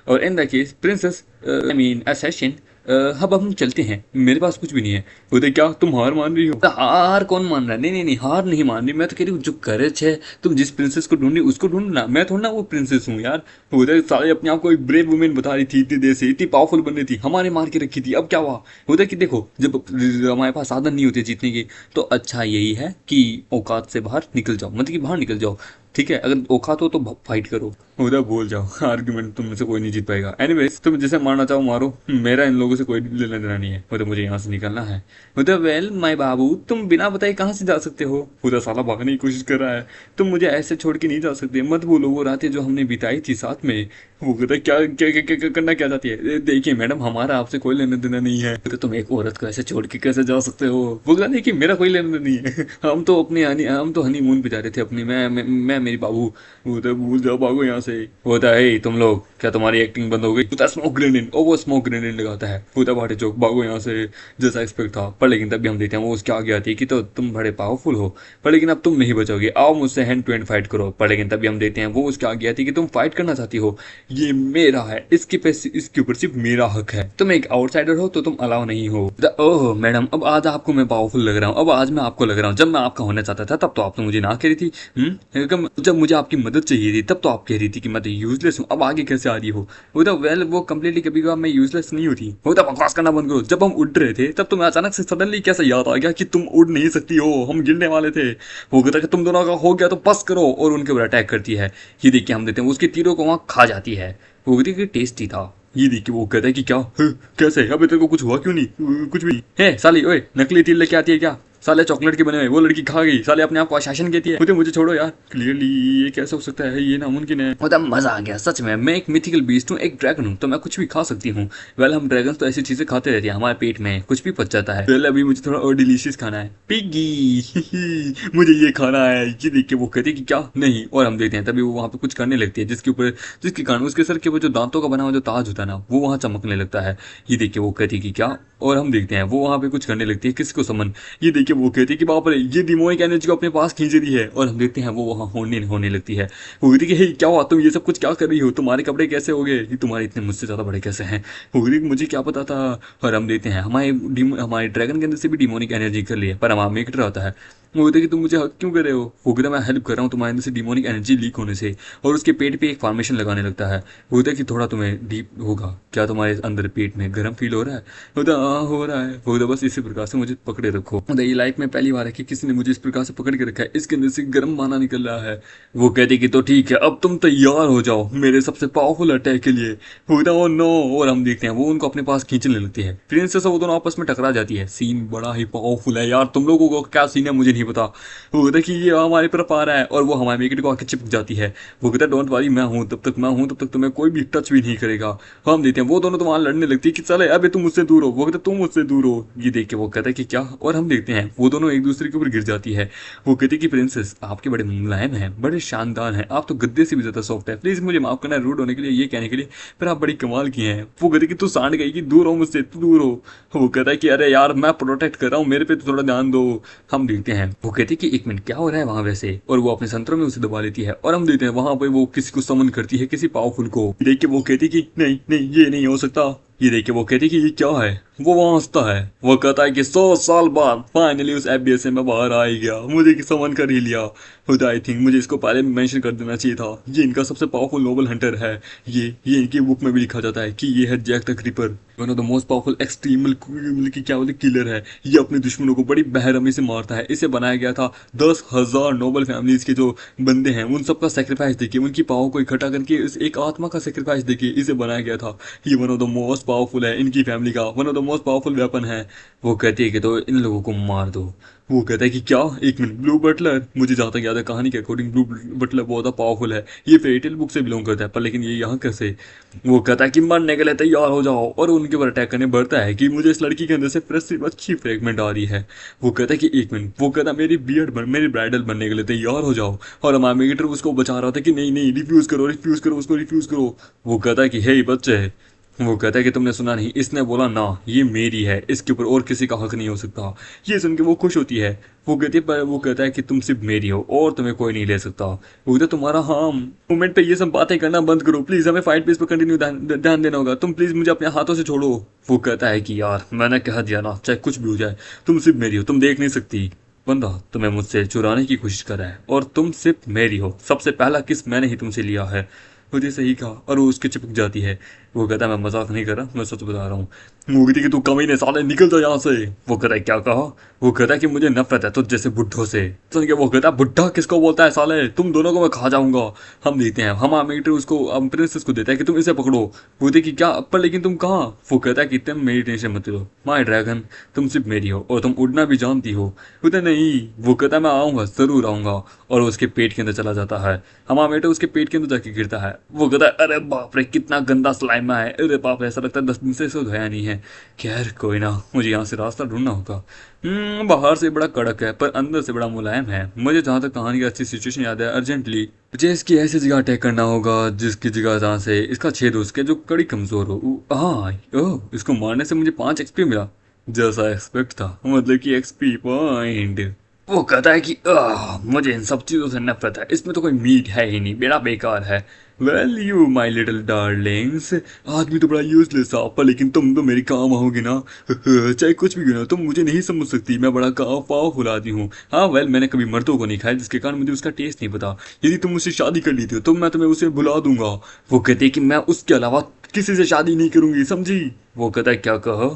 और in the case princess I mean accession अब हम चलते हैं, मेरे पास कुछ भी नहीं है। बोलते क्या तुम हार मान रही हो? हार कौन मान रहा है? नहीं नहीं नहीं, हार नहीं मान रही, मैं तो कह रही हूँ जो करेज है, तुम जिस प्रिंसेस को ढूंढ रही उसको ढूंढना, मैं थोड़ा ना वो प्रिंसेस हूँ यार। बोलते सारे अपने आप को एक ब्रेव वुमेन बता रही थी, इतनी देर से इतनी पावरफुल बन रही थी, हमारे मार के रखी थी, अब क्या हुआ? होता कि देखो जब हमारे पास साधन नहीं होते जीतने के, तो अच्छा यही है कि औकात से बाहर निकल जाओ, मतलब कि बाहर निकल जाओ। ठीक है, अगर औकात हो तो फाइट करो, उधर भूल जाओ, आर्ग्यूमेंट तुम में से कोई नहीं जीत पाएगा। एनीवेज तुम जिसे मारना चाहो मारो, मेरा इन लोगों से कोई लेना देना नहीं है, मतलब मुझे यहाँ से निकलना है। मतलब वेल माय बाबू, तुम बिना बताए कहाँ से जा सकते हो? पूरा साला भागने की कोशिश कर रहा है, तुम मुझे ऐसे छोड़ के नहीं जा सकते, मत भूलो वो रातें जो हमने बिताई थी साथ में। वो कहता है क्या क्या क्या क्या क्या करना क्या चाहती है? देखिए मैडम, हमारा आपसे कोई लेना देना नहीं है, तो तुम एक औरत को ऐसे छोड़ के कैसे जा सकते हो? वो कहता देखिए मेरा कोई लेना देना नहीं है, हम तो हनीमून पे जा रहे थे अपनी, मैं मेरी बाबू। वो तो भूल जाओ, भागो यहाँ से। होता है तुम लोग, क्या तुम्हारी एक्टिंग बंद हो गई? होता स्मोक ग्रेनेड, ओ वो स्मोक ग्रेनेड लगाता है, होता भाटे चौक, भागो यहाँ से। जैसा एक्सपेक्ट था, पर लेकिन तभी हम देखते हैं वो उसके आगे आती है कि तो तुम बड़े पावरफुल हो, पर लेकिन अब तुम नहीं बचोगे, आओ मुझसे हैंड टू हैंड फाइट करो। पर लेकिन तभी हम देखते हैं वो उसके आगे आती है कि तुम फाइट करना चाहती हो, ये मेरा है, इसके ऊपर सिर्फ मेरा हक है, तुम एक आउटसाइडर हो तो तुम अलाउ नहीं हो। ओह मैडम, अब आज आपको मैं पावरफुल लग रहा हूँ, अब आज मैं आपको लग रहा हूँ, जब मैं आपका होना चाहता था तब तो आपने मुझे ना कह रही थी। जब मुझे आपकी मदद चाहिए थी तब तो आप कह रही थी कि मैं तो यूजलेस हूँ, अब आगे कैसे आ रही हो? वो तो वेल वो कम्प्लीटली कभी कभार मैं यूजलेस नहीं होती। वो तो बकवास करना बंद करो, जब हम उड़ रहे थे तब तुम्हें अचानक से सडनली कैसे याद आ गया कि तुम उड़ नहीं सकती हो, हम गिरने वाले थे। वो कहता है कि तुम दोनों का हो गया तो बस करो, और उनके ऊपर अटैक करती है। ये देख के हम देते हैं उसके तीरों को वहाँ खा जाती है। वो कहती है कि टेस्टी था। ये देख के वो कहता है कि क्या कैसे, अबे तेरे को कुछ हुआ क्यों नहीं? कुछ भी है साली, ओए नकली तिल लेके आती है क्या? साले चॉकलेट के बने हुए, वो लड़की खा गई, साले अपने आप को आशासन कहती है। मुझे छोड़ो यार, क्लियरली ये कैसे हो सकता है, ये नामुमकिन है। मतलब मजा आ गया सच में, मैं एक मिथिकल बीस्ट हूँ, एक ड्रैगन हूँ, तो मैं कुछ भी खा सकती हूँ। वेल हम ड्रैगन तो ऐसी चीजें खाते रहते हैं, हमारे पेट में कुछ भी पच जाता है। वेल अभी मुझे थोड़ा और डिलीशियस खाना है, पिग्गी मुझे ये खाना है। ये देख के वो कहती है कि क्या नहीं, और हम देखते हैं तभी वो वहाँ पे कुछ करने लगती है, जिसके कारण उसके सर के वो जो दांतों का बना हुआ जो ताज होता है ना, वो वहाँ चमकने लगता है। ये देख के वो कहती है कि क्या, और हम देखते हैं वो वहाँ पे कुछ करने लगती है, किसको समन। ये देखिए वो कहती है कि बाप रे, ये डिमोनिक एनर्जी को अपने पास खींच रही है, और हम देखते हैं वो वहाँ होने लगती है। वो कहती है कि हे क्या हुआ, तुम ये सब कुछ क्या कर रही हो, तुम्हारे कपड़े कैसे हो गए, ये तुम्हारे इतने मुझसे ज़्यादा बड़े कैसे हैं? वो कहती है कि मुझे क्या पता था। और हम देखते हैं हमारे ड्रैगन के अंदर से भी डिमोनिक एनर्जी कर लिया, पर हमारा मेक रहता है। वो कहते हैं कि तुम मुझे हक क्यों कर रहे हो? वो कहता है मैं हेल्प कर रहा हूँ तुम्हारे अंदर से डिमोनिक एनर्जी लीक होने से, और उसके पेट पे एक फॉर्मेशन लगाने लगता है। वो कहता है कि थोड़ा तुम्हें डीप होगा क्या, तुम्हारे अंदर पेट में गर्म फील हो रहा है? होता हाँ हो रहा है। होता बस इसी प्रकार से मुझे पकड़े रखो। होता ये लाइफ में पहली बार है कि किसी ने मुझे इस प्रकार से पकड़ के रखा है, इसके अंदर से गर्म माना निकल रहा है। वो कहती कि तो ठीक है, अब तुम तैयार हो जाओ मेरे सबसे पावरफुल अटैक के लिए। होता ओ नो, और हम देखते हैं वो उनको अपने पास खींचने लगती है। प्रिंसेस वो दोनों आपस में टकरा जाती है। सीन बड़ा ही पावरफुल है यार, तुम लोगों को क्या सीन है मुझे नहीं पता। वो कहता है कि ये हमारे तरफ आ रहा है, और वो हमारे विकेट को आके चिपक जाती है। वो कहता है डोंट वरी, मैं हूँ तब तक तुम्हें कोई भी टच भी नहीं करेगा। हम देखते हैं वो दोनों तो वहां लड़ने लगती है कि चले अबे तुम मुझसे दूर हो। वो कहता है तुम मुझसे दूर हो। ये देख के वो कहता है कि क्या, और हम देखते हैं वो दोनों एक दूसरे के ऊपर गिर जाती है। वो कहती है कि प्रिंसेस आपके बड़े मुलायम हैं, बड़े शानदार हैं, आप तो गद्दे से भी ज्यादा सॉफ्ट है, प्लीज मुझे माफ करना रूड होने के लिए, ये कहने के लिए, पर आप बड़ी कमाल की हैं। वो कहती कि तू सांड गई कि दूर हो मुझसे, तू दूर हो। वो कहता है कि अरे यार मैं प्रोटेक्ट कर रहा हूँ, मेरे पे तो थोड़ा ध्यान दो। हम देखते हैं वो कहती कि एक मिनट क्या हो रहा है वहां वैसे, और वो अपने संतरों में उसे दबा लेती है। और हम देखते हैं वहां पे वो किसी को समन करती है, किसी पावरफुल को। देख के वो कहती कि नहीं नहीं ये नहीं हो सकता। ये देख के वो कहती कि ये क्या है। वो वहां हंसता है। वो कहता है कि 100 साल बाद फाइनली उस एफबीएस से मैं बाहर आ ही गया, मुझे समन कर ही लिया। खुद आई थिंक मुझे इसको पहले मेंशन कर देना चाहिए था, ये इनका सबसे पावरफुल नोबल हंटर है। ये इनकी बुक में भी लिखा जाता है कि ये है Jack the creeper, one of the most powerful extreme की क्या बोलते किलर है। ये अपने दुश्मनों को बड़ी बेरहमी से मारता है। इसे बनाया गया था 10,000 नोबल फैमिलीज के जो बंदे हैं उन सबका सेक्रीफाइस देके, उनकी पावर को इकट्ठा करके इस एक आत्मा का सेक्रीफाइस देके इसे बनाया गया था। ये one of the most powerful है, इनकी फैमिली का one of the most powerful weapon है। वो कहती है कि तो इन लोगों को मार दो। वो कहता है कि क्या, एक मिनट, ब्लू बटलर, मुझे जहाँ तक याद है कहानी के अकॉर्डिंग ब्लू बटलर बहुत पावरफुल है, ये फेरीटेल बुक से बिलोंग करता है, पर लेकिन ये यहाँ कैसे? वो कहता है कि मरने के लिए तैयार हो जाओ, और उनके ऊपर अटैक करने बढ़ता है कि मुझे इस लड़की के अंदर से फ्रेश अच्छी फ्रेगमेंट आ रही है। वो कहता है कि एक मिनट, वो कहता है मेरी ब्राइडल बनने के लिए तैयार हो जाओ, और हमारा मेगेटर उसको बचा रहा था कि नहीं नहीं रिफ्यूज करो उसको रिफ्यूज करो। वो कहता है कि हे बच्चे, वो कहता है कि तुमने सुना नहीं, इसने बोला ना, ये मेरी है, इसके ऊपर और किसी का हक नहीं हो सकता। ये सुन के वो खुश होती है। वो कहती है, पर वो कहता है कि तुम सिर्फ मेरी हो और तुम्हें कोई नहीं ले सकता। वो कहता है, तुम्हारा हाँ मोमेंट पे ये सब बातें करना बंद करो प्लीज, हमें फाइट पे इस पर कंटिन्यू ध्यान देना होगा, तुम प्लीज मुझे अपने हाथों से छोड़ो। वो कहता है कि यार मैंने कह दिया ना, चाहे कुछ भी हो जाए, तुम सिर्फ मेरी हो, तुम देख नहीं सकती। बंदा तुम्हें मुझसे चुराने की कोशिश कर रहा है और तुम सिर्फ मेरी हो, सबसे पहला किस मैंने ही तुमसे लिया है। मुझे सही कहा और वो उसके चिपक जाती है। वो कहता है मैं मजाक नहीं कर रहा, मैं सच बता रहा हूँ। वो कहती है कि तू कमीने साले निकल जा यहाँ से। वो कहता है क्या कहा। वो कहता है कि मुझे नफरत है तुझ जैसे बुड्ढों से। सुन के वो कहता है बुड्ढा किसको बोलता है साले, तुम दोनों को मैं खा जाऊंगा। हम देखते हैं हम मीटर उसको प्रिंसेस को देता है कि तुम इसे पकड़ो। वो कहती है कि क्या पर लेकिन तुम कहाँ। वो कहता है कि तुम मेरी टेंशन मत लो माय ड्रैगन, तुम सिर्फ मेरी हो और तुम उड़ना भी जानती हो। वो कहता है नहीं। वो कहता है मैं आऊंगा, जरूर आऊंगा। और वो उसके पेट के अंदर चला जाता है। हमारा बेटा उसके पेट के अंदर जाके गिरता है। वो कहता है अरे बाप रे कितना गंदा स्लाइम है, अरे बाप रे ऐसा लगता है 10 दिन से इसको धोया नहीं है। खैर कोई ना, मुझे यहाँ से रास्ता ढूंढना होगा। बाहर से बड़ा कड़क है पर अंदर से बड़ा मुलायम है। मुझे जहाँ तक कहानी की अच्छी सिचुएशन याद है, अर्जेंटली मुझे इसकी ऐसी जगह अटैक करना होगा जिसकी जगह जहाँ से इसका छेद हो, उसके जो कड़ी कमजोर हो। हाँ ओह, इसको मारने से मुझे 5 XP मिला, जैसा एक्सपेक्ट था, मतलब कि XP पॉइंट। वो कहता है कि मुझे इन सब चीज़ों से नफरत है, इसमें तो कोई मीट है ही नहीं, बेड़ा बेकार है। Well you my little Darling's, आदमी तो बड़ा यूजलेस था पर लेकिन तुम तो मेरी काम आओगे ना। चाहे कुछ भी क्यों ना, तुम मुझे नहीं समझ सकती, मैं बड़ा पावरफुल आदमी हूँ। हाँ वेल मैंने कभी मर्दों को नहीं खाया जिसके कारण मुझे उसका टेस्ट नहीं पता। यदि तुम मुझसे शादी कर ली थी तो मैं तुम्हें उसे बुला दूंगा। वो कहती है कि मैं उसके अलावा किसी से शादी नहीं करूंगी, समझी। वो कहता है क्या कहो,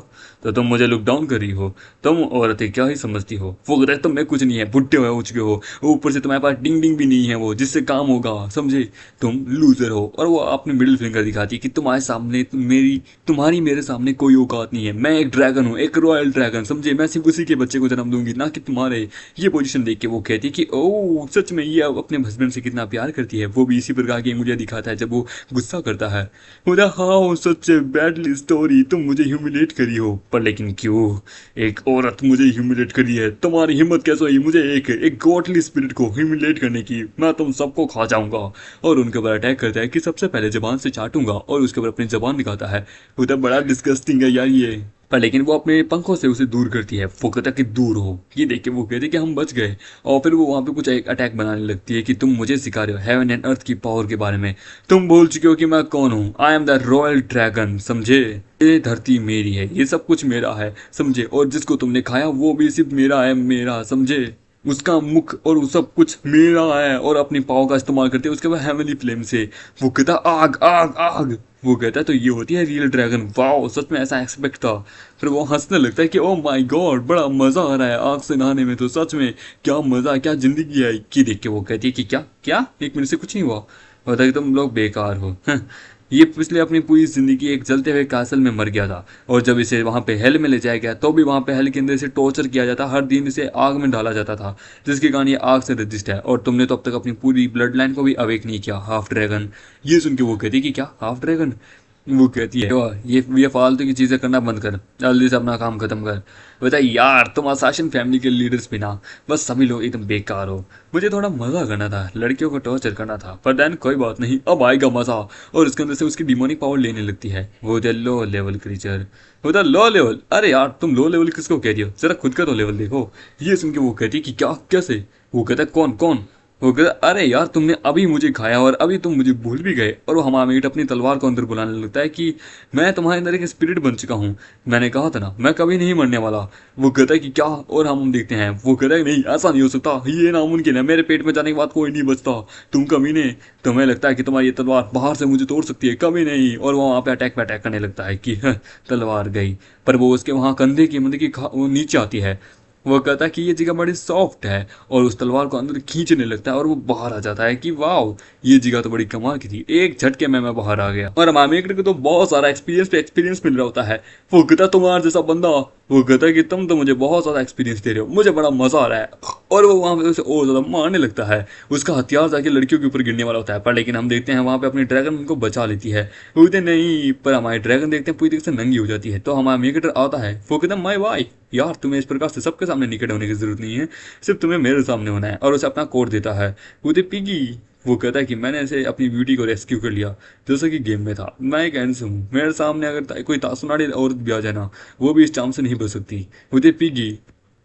तो तुम मुझे लुक डाउन कर रही हो, तुम औरतें क्या ही समझती हो। वो कहता है तुम में कुछ नहीं है, बुढ़े हो चुके हो, ऊपर से तुम्हारे पास डिंग डिंग भी नहीं है वो जिससे काम होगा, समझे। तुम लूजर हो। और वो अपनी मिडिल फिंगर दिखाती है कि तुम्हारे सामने तुम्हारी मेरे सामने कोई औकात नहीं है, मैं एक ड्रैगन हूँ, एक रॉयल ड्रैगन, समझे। मैं सिर्फ उसी के बच्चे को जन्म दूंगी, ना कि तुम्हारे। ये पोजीशन देख के वो कहती है कि ओह सच में ये अपने हस्बैंड से कितना प्यार करती है। वो भी इसी प्रकार की मुझे दिखाता है जब वो गुस्सा करता है। बोला हाँ सच बैडली स्टोरी, तुम मुझे ह्यूमिलेट करी हो, पर लेकिन क्यों, एक औरत मुझे ह्यूमिलेट करी है, तुम्हारी हिम्मत कैसे हुई मुझे एक गॉडली स्पिरिट को ह्यूमिलेट करने की, मैं तुम सबको खा जाऊंगा। और उनके ऊपर अटैक करता है कि सबसे पहले जबान से चाटूंगा और उसके ऊपर अपनी जबान दिखाता है। वो तो बड़ा डिस्गस्टिंग है यार ये। पर लेकिन वो अपने पंखों से उसे दूर करती है। वो कहता है कि दूर हो। ये देख के वो कहती है कि हम बच गए। और फिर वो वहाँ पे कुछ एक अटैक बनाने लगती है कि तुम मुझे सिखा रहे हो हेवन एंड अर्थ की पावर के बारे में, तुम भूल चुके हो कि मैं कौन हूँ। आई एम द रॉयल ड्रैगन, समझे। ये धरती मेरी है, ये सब कुछ मेरा है, समझे। और जिसको तुमने खाया वो भी सिर्फ मेरा है, मेरा, समझे। उसका मुख और वो सब कुछ मेरा है। और अपनी पाव का इस्तेमाल करते हैं उसके बाद हेवनली फ्लेम से। वो कहता आग आग आग। वो कहता है तो ये होती है रियल ड्रैगन, वाओ सच में ऐसा एक्सपेक्ट था। फिर वो हंसने लगता है कि ओह माय गॉड बड़ा मजा आ रहा है आग से नहाने में, तो सच में क्या मजा, क्या जिंदगी है की। देख के वो कहती है कि क्या क्या 1 मिनट से कुछ नहीं हुआ, होता है कि तुम लोग बेकार हो। ये पिछले अपनी पूरी जिंदगी एक जलते हुए कासल में मर गया था। और जब इसे वहाँ पे हेल में ले जाया गया तो भी वहाँ पे हेल के अंदर इसे टॉर्चर किया जाता, हर दिन इसे आग में डाला जाता था, जिसके कारण ये आग से रजिस्ट है। और तुमने तो अब तक अपनी पूरी ब्लड लाइन को भी अवेक नहीं किया, हाफ ड्रैगन। ये सुन के वो कहती कि क्या हाफ ड्रैगन। वो कहती है ये फालतू की चीज़ें करना बंद कर, जल्दी से अपना काम खत्म कर। बता यार तुम असासिन फैमिली के लीडर्स भी ना, बस सभी लोग एकदम बेकार हो। मुझे थोड़ा मजा करना था, लड़कियों को टॉर्चर करना था, पर देन कोई बात नहीं, अब आएगा मजा। और इसके अंदर से उसकी डिमोनिक पावर लेने लगती है। वो द लो लेवल क्रीचर। वो द लो लेवल, अरे यार तुम लो लेवल किसको कह रही हो, जरा खुद का तो लेवल देखो। ये सुन के वो कहती कि क्या कैसे। वो कहता कौन कौन। वो कहता अरे यार तुमने अभी मुझे खाया और अभी तुम मुझे भूल भी गए। और वो हमामीट अपनी तलवार को अंदर बुलाने लगता है कि मैं तुम्हारे अंदर एक स्पिरिट बन चुका हूँ, मैंने कहा था ना मैं कभी नहीं मरने वाला। वो कहता है कि क्या, और हम देखते हैं। वो कहता है नहीं ऐसा नहीं हो सकता, ये नामुमकिन है, मेरे पेट में जाने के बाद कोई नहीं बचता। तुम कभी नहीं, तुम्हें लगता है कि तुम्हारी ये तलवार बाहर से मुझे तोड़ सकती है, कभी नहीं। और वो वहाँ पे अटैक करने लगता है कि तलवार गई। पर वो उसके वहाँ कंधे की मतलब कि वो नीचे आती है। वो कहता है कि ये जगह बड़ी सॉफ्ट है और उस तलवार को अंदर खींचने लगता है और वो बाहर आ जाता है कि वाओ ये जगह तो बड़ी कमाल की थी, एक झटके में मैं बाहर आ गया। और मामेकर को तो बहुत सारा एक्सपीरियंस पे एक्सपीरियंस मिल रहा होता है। वो कहता तुम्हारा जैसा बंदा, वो कहता है कि तुम तो मुझे बहुत ज़्यादा एक्सपीरियंस दे रहे हो, मुझे बड़ा मजा आ रहा है। और वो वहाँ पे उसे और ज़्यादा मारने लगता है। उसका हथियार जाके लड़कियों के ऊपर गिरने वाला होता है, पर लेकिन हम देखते हैं वहाँ पे अपनी ड्रैगन उनको बचा लेती है। वो कहते नहीं, पर हमारी ड्रैगन देखते हैं पूरी तरीके से नंगी हो जाती है। तो हमारा मेकेटर आता है। वो कहता है माय वाइफ, यार तुम्हें इस प्रकार से सबके सामने निकट होने की जरूरत नहीं है, सिर्फ तुम्हें मेरे सामने होना है। और उसे अपना कोड देता है। वो पिगी। वो कहता है कि मैंने ऐसे अपनी ब्यूटी को रेस्क्यू कर लिया जैसा कि गेम में था। मैं एक हैंडसम हूँ, मेरे सामने अगर कोई तासुनाड़ी औरत भी आ जाए ना, वो भी इस चाम से नहीं बच सकती। वो कहती पिगी,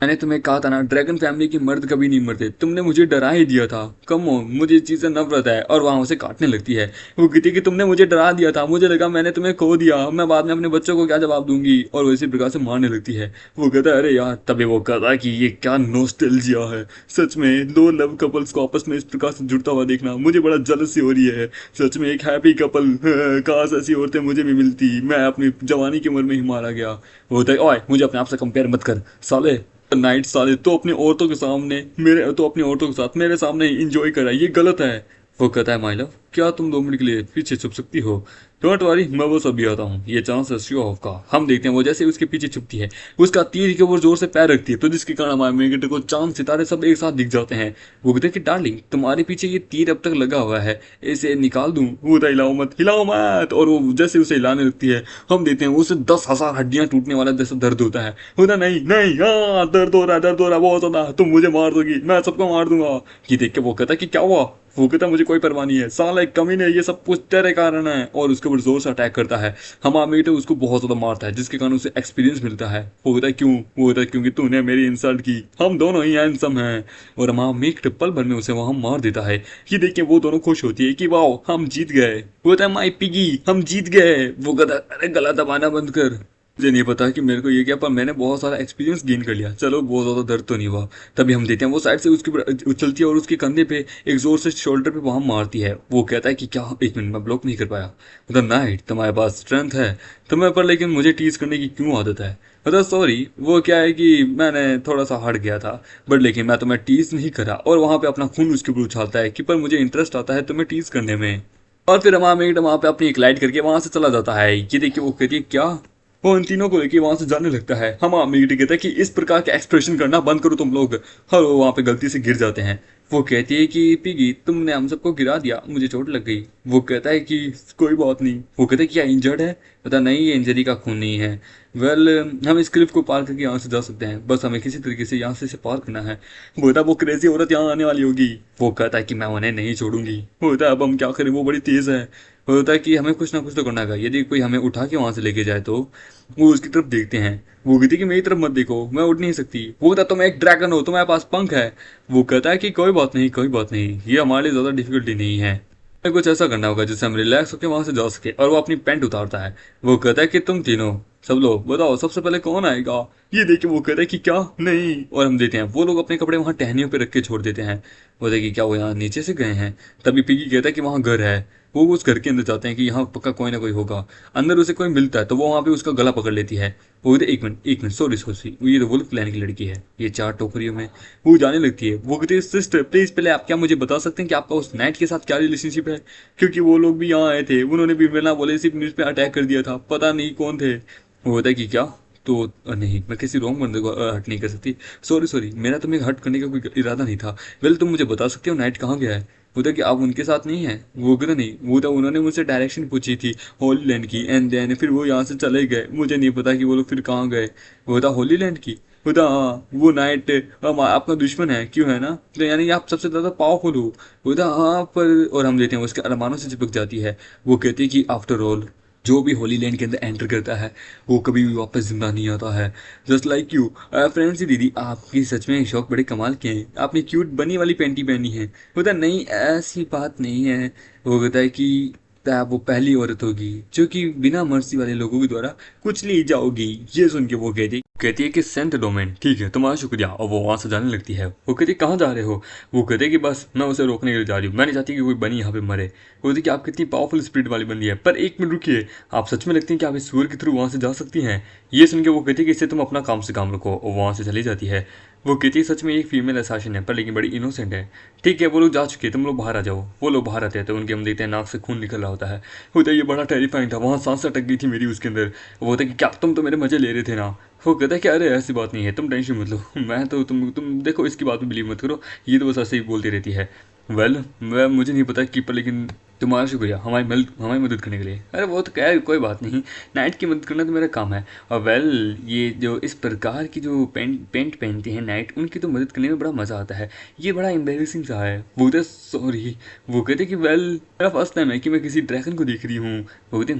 मैंने तुम्हें कहा था ना, ड्रैगन फैमिली के मर्द कभी नहीं मरते, तुमने मुझे डरा ही दिया था। कम ऑन, मुझे इस चीज़ से नफरत है। और वहाँ उसे काटने लगती है। वो कहती है कि तुमने मुझे डरा दिया था, मुझे लगा मैंने तुम्हें खो दिया, मैं बाद में अपने बच्चों को क्या जवाब दूंगी। और वो इसी प्रकार से मारने लगती है। वो कहता है अरे यार, तभी वो कहता है कि ये क्या नॉस्टैल्जिया है। सच में दो लव कपल्स को आपस में इस प्रकार से जुड़ता हुआ देखना मुझे बड़ा जलसी हो रही है। सच में एक हैप्पी कपल, काश ऐसी औरतें मुझे भी मिलती, मैं अपनी जवानी की उम्र में ही मारा गया। वो होता है ओए, मुझे अपने आप से कंपेयर मत कर साले। नाइट साले, तो अपनी औरतों के सामने मेरे, तो अपनी औरतों के साथ मेरे सामने इंजॉय करा, ये गलत है। वो कहता है माय लव, क्या तुम 2 मिनट के लिए पीछे छुप सकती हो? डोंट वरी, मैं वो सब भी आता हूँ, ये चांस है शो ऑफ का। हम देखते हैं वो जैसे उसके पीछे छुपती है, उसका तीर के ऊपर जोर से पैर रखती है, तो जिसके कारण हमारे मेगेटर को चांद सितारे सब एक साथ दिख जाते हैं। वो कहते हैं कि डार्लिंग, तुम्हारे पीछे ये तीर अब तक लगा हुआ है, इसे निकाल दूं? वो कहता है हिलाओ मत, हिलाओ मत। और वो जैसे उसे हिलाने लगती है, हम देखते हैं उसे 10,000 हड्डियां टूटने वाला जैसा दर्द होता है। होता नहीं नहीं, हाँ दर्द हो रहा है, दर्द हो रहा है बहुत ज्यादा, तुम मुझे मार दोगी, मैं सबको मार दूंगा। ये देख के वो कहता है कि क्या हुआ? वो कहता मुझे कोई परवाह नहीं है, साला एक कमीने, ये सब कुछ तेरे कारण है। और उसके ऊपर जोर से अटैक करता है। हमारा मेट उसको बहुत ज्यादा मारता है, जिसके कारण उसे एक्सपीरियंस मिलता है। वो कहता है क्यों? वो कहता है क्योंकि तूने मेरी इंसल्ट की, हम दोनों ही हैंडसम हैं। और हमारा मेट पल भर में उसे वहां मार देता है। ये देख के वो दोनों खुश होती है कि वाओ हम जीत गए। वो कहता है माई पिगी, हम जीत गए। वो कहता है अरे गला दबाना बंद कर, मुझे नहीं पता कि मेरे को ये क्या, पर मैंने बहुत सारा एक्सपीरियंस गेन कर लिया, चलो बहुत ज़्यादा दर्द तो नहीं हुआ। तभी हम देखते हैं वो साइड से उसके ऊपर उछलती है और उसके कंधे पे एक जोर से शोल्डर पे वहां मारती है। वो कहता है कि क्या, एक मिनट, मैं ब्लॉक नहीं कर पाया। मतलब नाइट, तुम्हारे पास स्ट्रेंथ है तुम्हें पर, लेकिन मुझे टीज करने की क्यों आदत है? मतलब सॉरी, वो क्या है कि मैंने थोड़ा सा हट गया था, बट लेकिन मैं तुम्हें टीज नहीं करा। और वहां पे अपना खून उसके ऊपर उछालता है कि पर मुझे इंटरेस्ट आता है तुम्हें टीज करने में। और फिर हमारा मेट वहां पे अपनी एक लाइट करके वहां से चला जाता है। ये देखिए वो कहती है क्या? वो इन तीनों को लेके वहां से जाने लगता है। हम मीटिंग कहता है कि इस प्रकार के एक्सप्रेशन करना बंद करो तुम लोग। और वो वहां पे गलती से गिर जाते हैं। वो कहती है कि पिगी, तुमने हम सबको गिरा दिया, मुझे चोट लग गई। वो कहता है कि कोई बात नहीं। वो कहता है कि क्या इंजर्ड है? पता नहीं, ये इंजरी का खून नहीं है। वेल, हम इस क्लिफ को पार करके यहाँ से जा सकते हैं, बस हमें किसी तरीके से यहाँ से इसे पार करना है। वो कहता है वो क्रेजी औरत यहाँ आने वाली होगी। वो कहता है कि मैं उन्हें नहीं छोड़ूंगी। वो कहता है अब हम क्या करें, वो बड़ी तेज है। वो होता है कि हमें कुछ ना कुछ तो करना होगा, यदि कोई हमें उठा के वहां से लेके जाए तो। वो उसकी तरफ देखते हैं। वो कहती है कि मेरी तरफ मत देखो, मैं उठ नहीं सकती। वो कहता है तुम एक ड्रैगन हो, तुम्हारे पास पंख है। वो कहता है कि कोई बात नहीं, कोई बात नहीं, ये हमारे लिए ज्यादा डिफिकल्टी नहीं है, हमें कुछ ऐसा करना होगा जिससे हम रिलैक्स होकर वहां से जा सके। और वो अपनी पैंट उतारता है। वो कहता है कि तुम तीनों सब लोग बताओ सबसे पहले कौन आएगा? ये देख के वो कहता है कि क्या नहीं। और हम देते हैं वो लोग अपने कपड़े वहां टहनियों पे रख के छोड़ देते हैं। वो देखिए क्या वो यहाँ नीचे से गए हैं? तभी पिगी कहता है कि वहां घर है। वो उस घर के अंदर जाते हैं कि यहाँ पक्का कोई ना कोई होगा। अंदर उसे कोई मिलता है तो वो वहां पे उसका गला पकड़ लेती है। वो कहते एक मिनट, एक मिनट, सॉरी सॉरी, ये तो वुल्फ क्लैन की लड़की है, ये 4 टोकरियों में। वो जाने लगती है। वो कहती है सिस्टर प्लीज, पहले आप क्या मुझे बता सकते हैं कि आपका उस नाइट के साथ क्या रिलेशनशिप है? क्योंकि वो लोग भी यहाँ आए थे, उन्होंने भी बिना बोले सिर्फ न्यूज पे अटैक कर दिया था, पता नहीं कौन थे। वो होता है कि क्या? तो नहीं, मैं किसी रॉन्ग बंदे को हर्ट नहीं कर सकती। सॉरी सॉरी, मेरा तुम्हें हर्ट करने का कोई इरादा नहीं था। वेल, तुम मुझे बता सकते हो नाइट कहाँ गया है? वो था कि आप उनके साथ नहीं है? वो कहता नहीं, वो था उन्होंने मुझसे डायरेक्शन पूछी थी होली लैंड की, एंड देन फिर वो यहाँ से चले गए, मुझे नहीं पता कि वो लोग फिर कहाँ गए। वो था होली लैंड की। वो था हाँ, वो नाइट आपका दुश्मन है क्यों, है ना? तो यानी आप सबसे ज़्यादा पावरफुल हो। वो था हाँ पर, और हम देते हैं उसके अरमानों से चिपक जाती है। वो कहती है कि आफ्टर ऑल जो भी होली लैंड के अंदर एंटर करता है वो कभी भी वापस जिंदा नहीं आता है, जस्ट लाइक यू। फ्रेंड्स दीदी, आपकी सच में शौक बड़े कमाल के हैं, आपने क्यूट बनी वाली पैंटी पहनी है। होता नहीं, ऐसी बात नहीं है। वो कहता है कि आप वो पहली औरत होगी जो कि बिना मर्जी वाले लोगों के द्वारा कुछ ली जाओगी। ये सुन के वो कहती है कि सेंट डोमेन, ठीक है तुम्हारा शुक्रिया। और वो वहां से जाने लगती है। वो कहती है कहाँ जा रहे हो? वो कहते हैं कि बस मैं उसे रोकने के लिए जा रही हूँ, मैं नहीं चाहती कि कोई बनी यहाँ पे मरे। वो कहती है कि आप कितनी पावरफुल स्पिरिट वाली बंदी है, पर एक मिनट रुकिए, आप सच में लगती हैं कि आप इस सूअर के थ्रू वहां से जा सकती हैं? ये सुन के वो कहती है कि इससे तुम अपना काम से काम रखो, और वहां से चली जाती है। वो कहती है सच में एक फीमेल असासिन है, पर लेकिन बड़ी इनोसेंट है। ठीक है वो लोग जा चुके हैं, तुम लोग बाहर आ जाओ। वो लोग बाहर आते हैं तो उनके हम देखते हैं नाक से खून निकल रहा होता है। होता है ये बड़ा टेरिफाइंग था, वहाँ सांस अटक गई थी मेरी उसके अंदर। वो होता है कि क्या तुम तो मेरे मजे ले रहे थे ना? वो कहता है कि अरे ऐसी बात नहीं है, तुम टेंशन मत लो, मैं तो तुम देखो इसकी बात में बिलीव मत करो, ये तो बस ऐसे ही बोलती रहती है। वेल, मैं मुझे नहीं पता कि पर लेकिन तुम्हारा शुक्रिया हमारी मदद करने के लिए। अरे वो तो क्या, कोई बात नहीं, नाइट की मदद करना तो मेरा काम है। और वेल, ये जो इस प्रकार की जो पेंट पहनते हैं नाइट, उनकी तो मदद करने में बड़ा मज़ा आता है। ये बड़ा एम्बेरसिंग सा है। वो कहते सॉरी, वो कहते कि वेल मेरा फर्स्ट टाइम है कि मैं किसी ड्रैगन को देख रही हूँ। वो कहते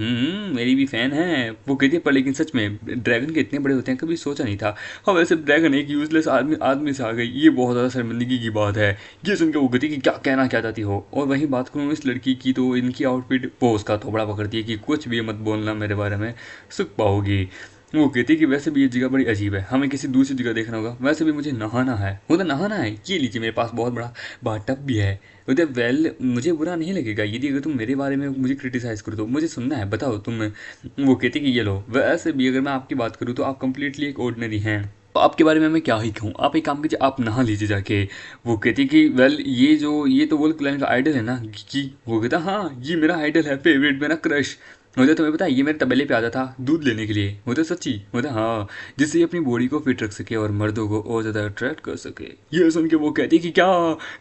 मेरी भी फ़ैन है। वो कहती है पर लेकिन सच में ड्रैगन के इतने बड़े होते हैं कभी सोचा नहीं था। हाँ वैसे ड्रैगन एक यूजलेस आदमी से आ गई, ये बहुत ज़्यादा शर्मिंदगी की बात है। ये सुन के वो कहती कि क्या कहना क्या चाहती हो। और वहीं बात करूँ इस लड़की की, तो इनकी आउटफिट वो उसका थोबड़ा पकड़ती है कि कुछ भी मत बोलना मेरे बारे में, सुख पाओगी। वो कहती है कि वैसे भी ये जगह बड़ी अजीब है, हमें किसी दूसरी जगह देखना होगा। वैसे भी मुझे नहाना है। बोलता नहाना है, ये लीजिए मेरे पास बहुत बड़ा बाथटब भी है। बोलते वेल मुझे बुरा नहीं लगेगा यदि अगर तुम मेरे बारे में मुझे क्रिटिसाइज़ करो तो, मुझे सुनना है, बताओ तुम। वो कहती कि ये लो, वैसे भी अगर मैं आपकी बात करूँ तो आप कंप्लीटली एक ऑर्डिनरी हैं, तो आपके बारे में मैं क्या ही कहूँ। आप एक काम कीजिए, आप नहा लीजिए जाके। वो कहती कि वेल ये तो वुल्फ क्लैन का आइडल है ना कि। वो कहता हाँ ये मेरा आइडल है, फेवरेट, मेरा क्रश। मुझे तुम्हें पता है ये मेरे तबेले पे आता था दूध लेने के लिए। मुझे सच्ची, मुझे हाँ, जिससे ये अपनी बॉडी को फिट रख सके और मर्दों को और ज़्यादा अट्रैक्ट कर सके। ये सुन के वो कहती कि क्या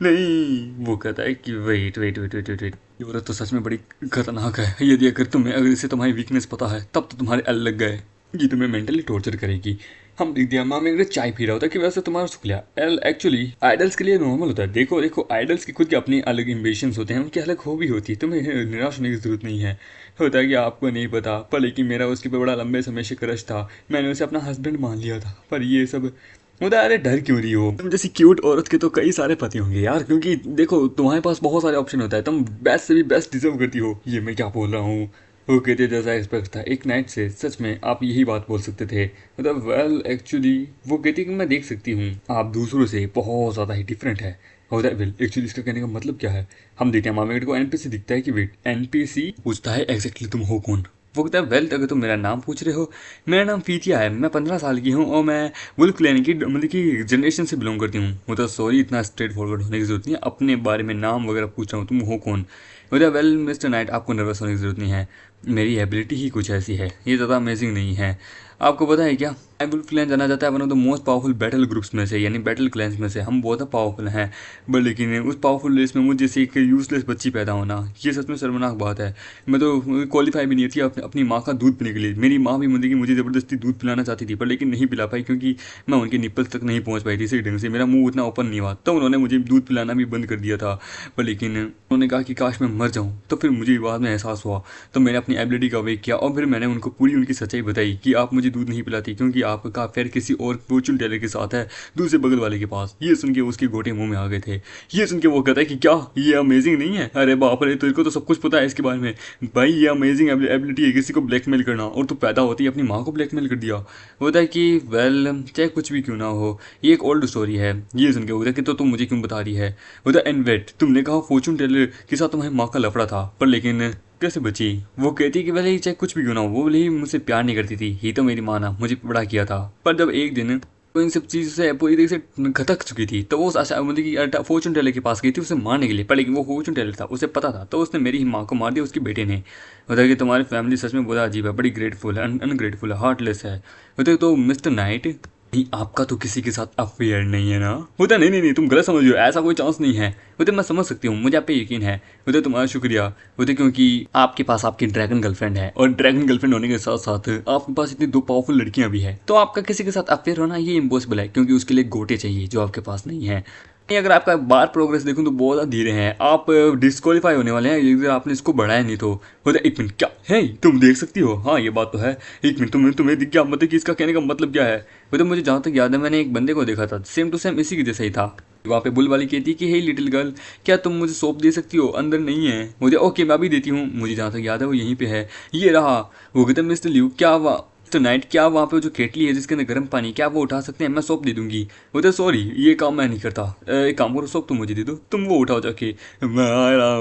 नहीं। वो कहता है कि वेट, ये औरत तो सच में बड़ी खतरनाक है। यदि अगर इसे तुम्हारी वीकनेस पता है तब तो तुम्हारे एल लग गए। ये तुम्हें मेंटली टॉर्चर करेगी। हम देख दिया, माँ में चाय पी रहा होता कि वैसे तुम्हारा शुक्रिया। एल एक्चुअली आइडल्स के लिए नॉर्मल होता है। देखो आइडल्स की खुद के अपनी अलग एम्बिशंस होते हैं, उनकी अलग हॉबी होती है। तुम्हें निराश होने की जरूरत नहीं है। होता है कि आपको नहीं पता, पर लेकिन मेरा उसके पे बड़ा लंबे समय से क्रश था। मैंने उसे अपना हस्बैंड मान लिया था। पर ये सब होता है। अरे डर क्यों रही हो तुम, जैसी क्यूट औरत के तो कई सारे पति होंगे यार, क्योंकि देखो तुम्हारे पास बहुत सारे ऑप्शन होता है। तुम बेस्ट से भी बेस्ट डिजर्व करती हो। ये मैं क्या बोल रहा हूँ। वो कहते जैसा एक्सपेक्ट था, एक नाइट से सच में आप यही बात बोल सकते थे। मतलब वेल एक्चुअली वो कहती कि मैं देख सकती हूँ आप दूसरों से बहुत ज़्यादा ही डिफरेंट है। और वेल एक्चुअली इसका कहने का मतलब क्या है। हम देखते हैं मामेगढ़ को एनपीसी दिखता है कि वेट, एनपीसी पूछता है एग्जैक्टली तुम हो कौन। वो कहता है वेल अगर तुम मेरा नाम पूछ रहे हो, मेरा नाम फीतिया है, मैं 15 साल की हूँ और मैं वुल्फ क्लैन की मतलब की जनरेशन से बिलोंग करती हूँ। मतलब सॉरी इतना स्ट्रेट फॉरवर्ड होने की जरूरत नहीं है, अपने बारे में नाम वगैरह पूछ रहा हूँ, तुम हो कौन। बोला वेल मिस्टर नाइट आपको नर्वस होने की ज़रूरत नहीं है, मेरी एबिलिटी ही कुछ ऐसी है, ये ज़्यादा अमेजिंग नहीं है। आपको पता है क्या, वुल्फ क्लैन जाना जाता है one of the most powerful battle groups में से, यानी बैटल क्लैंस में से हम बहुत पावरफुल हैं। बट लेकिन उस पावरफुल रेस में मुझ जैसे एक यूजलेस बच्ची पैदा होना, ये सच में शर्मनाक बात है। मैं तो क्वालिफाई भी नहीं थी अपनी माँ का दूध पीने के लिए। मेरी माँ भी मुझे ज़बरदस्ती दूध पिलाना चाहती थी, पर लेकिन नहीं पिला पाई क्योंकि मैं उनके निप्पल्स तक नहीं पहुँच पाई थी सही ढंग से। मेरा मुँह उतना ओपन नहीं हुआ, तो उन्होंने मुझे दूध पिलाना भी बंद कर दिया था। पर लेकिन उन्होंने कहा कि काश मैं मर जाऊँ, तो फिर मुझे बाद में एहसास हुआ। तो मैंने अपनी एबिलिटी का वेट किया और फिर मैंने उनको पूरी उनकी सच्चाई बताई कि आप मुझे दूध नहीं पिलाती क्योंकि आपका अफेयर किसी और फॉर्चून टेलर के साथ है, दूसरे बगल वाले के पास। ये सुन के उसके गोटे मुंह में आ गए थे। ये सुन के वो कहता है कि क्या ये अमेजिंग नहीं है। अरे बाप रे, तेरे को तो सब कुछ पता है इसके बारे में। भाई ये अमेजिंग एबिलिटी है किसी को ब्लैकमेल करना, और तू पैदा होती है अपनी माँ को ब्लैकमेल कर दिया। होता है कि वेल चाहे कुछ भी क्यों ना हो, ये एक ओल्ड स्टोरी है। ये सुन के होता है कि तो तुम मुझे क्यों बता रही है। होता है एंड वेट, तुमने कहा फॉर्चून टेलर के साथ तुम्हारी माँ का लफड़ा था, पर लेकिन कैसे बची। वो कहती कि वैसे चाहे कुछ भी क्यों ना हो, वो भले ही मुझसे प्यार नहीं करती थी, ही तो मेरी माँ ना मुझे बड़ा किया था। पर जब एक दिन वो इन सब चीज़ से पूरी तरीके से खटक चुकी थी, तो वो मतलब कि फॉर्चून टेलर के पास गई थी उसे मारने के लिए। पर लेकिन वो फॉर्चून टेलर था, उसे पता था, तो उसने मेरी ही माँ को मार दिया उसके बेटे ने। बताया कि तुम्हारी फैमिली सच में बहुत अजीब है, बड़ी ग्रेटफुल है, अनग्रेटफुल है, हार्टलेस है। बताया तो मिस्टर नाइट, नहीं आपका तो किसी के साथ अफेयर नहीं है ना। बोलता नहीं तुम गलत समझ रहे हो, ऐसा कोई चांस नहीं है। बोलते मैं समझ सकती हूँ, मुझे आप पे यकीन है। बोलते तुम्हारा शुक्रिया। बोलते क्योंकि आपके पास आपकी ड्रैगन गर्लफ्रेंड है, और ड्रैगन गर्लफ्रेंड होने के साथ साथ आपके पास इतनी 2 पावरफुल लड़कियां भी है, तो आपका किसी के साथ अफेयर होना ये इम्पॉसिबल है, क्योंकि उसके लिए गोटे चाहिए जो आपके पास नहीं है। अगर आपका बार प्रोग्रेस देखूं तो बहुत ज़्यादा धीरे हैं, आप डिस्क्वालीफाई होने वाले हैं अगर आपने इसको बढ़ाया नहीं तो। बोलते एक मिनट क्या है, तुम देख सकती हो। हाँ ये बात तो है। एक मिनट तुम्हें दिख गया, मतलब कि इसका कहने का मतलब क्या है। बोलते मुझे जहाँ तक याद है मैंने एक बंदे को देखा था, सेम टू सेम इसी के जैसा ही था। वहाँ पे बुल वाली कहती कि हे लिटिल गर्ल, क्या तुम मुझे सोप दे सकती हो, अंदर नहीं है। मुझे ओके मैं भी देती हूँ, मुझे जहाँ तक याद है वो यहीं पे है, ये रहा। वो कहते मिस्टर ल्यू क्या तो नाइट क्या वहाँ पे जो केटली है जिसके अंदर गर्म पानी, क्या वो उठा सकते हैं, मैं सोप दे दूंगी। वो तो सॉरी ये काम मैं नहीं करता, एक काम करो सोप तुम मुझे दे दो, तुम वो उठाओ जाके। मैं आ रहा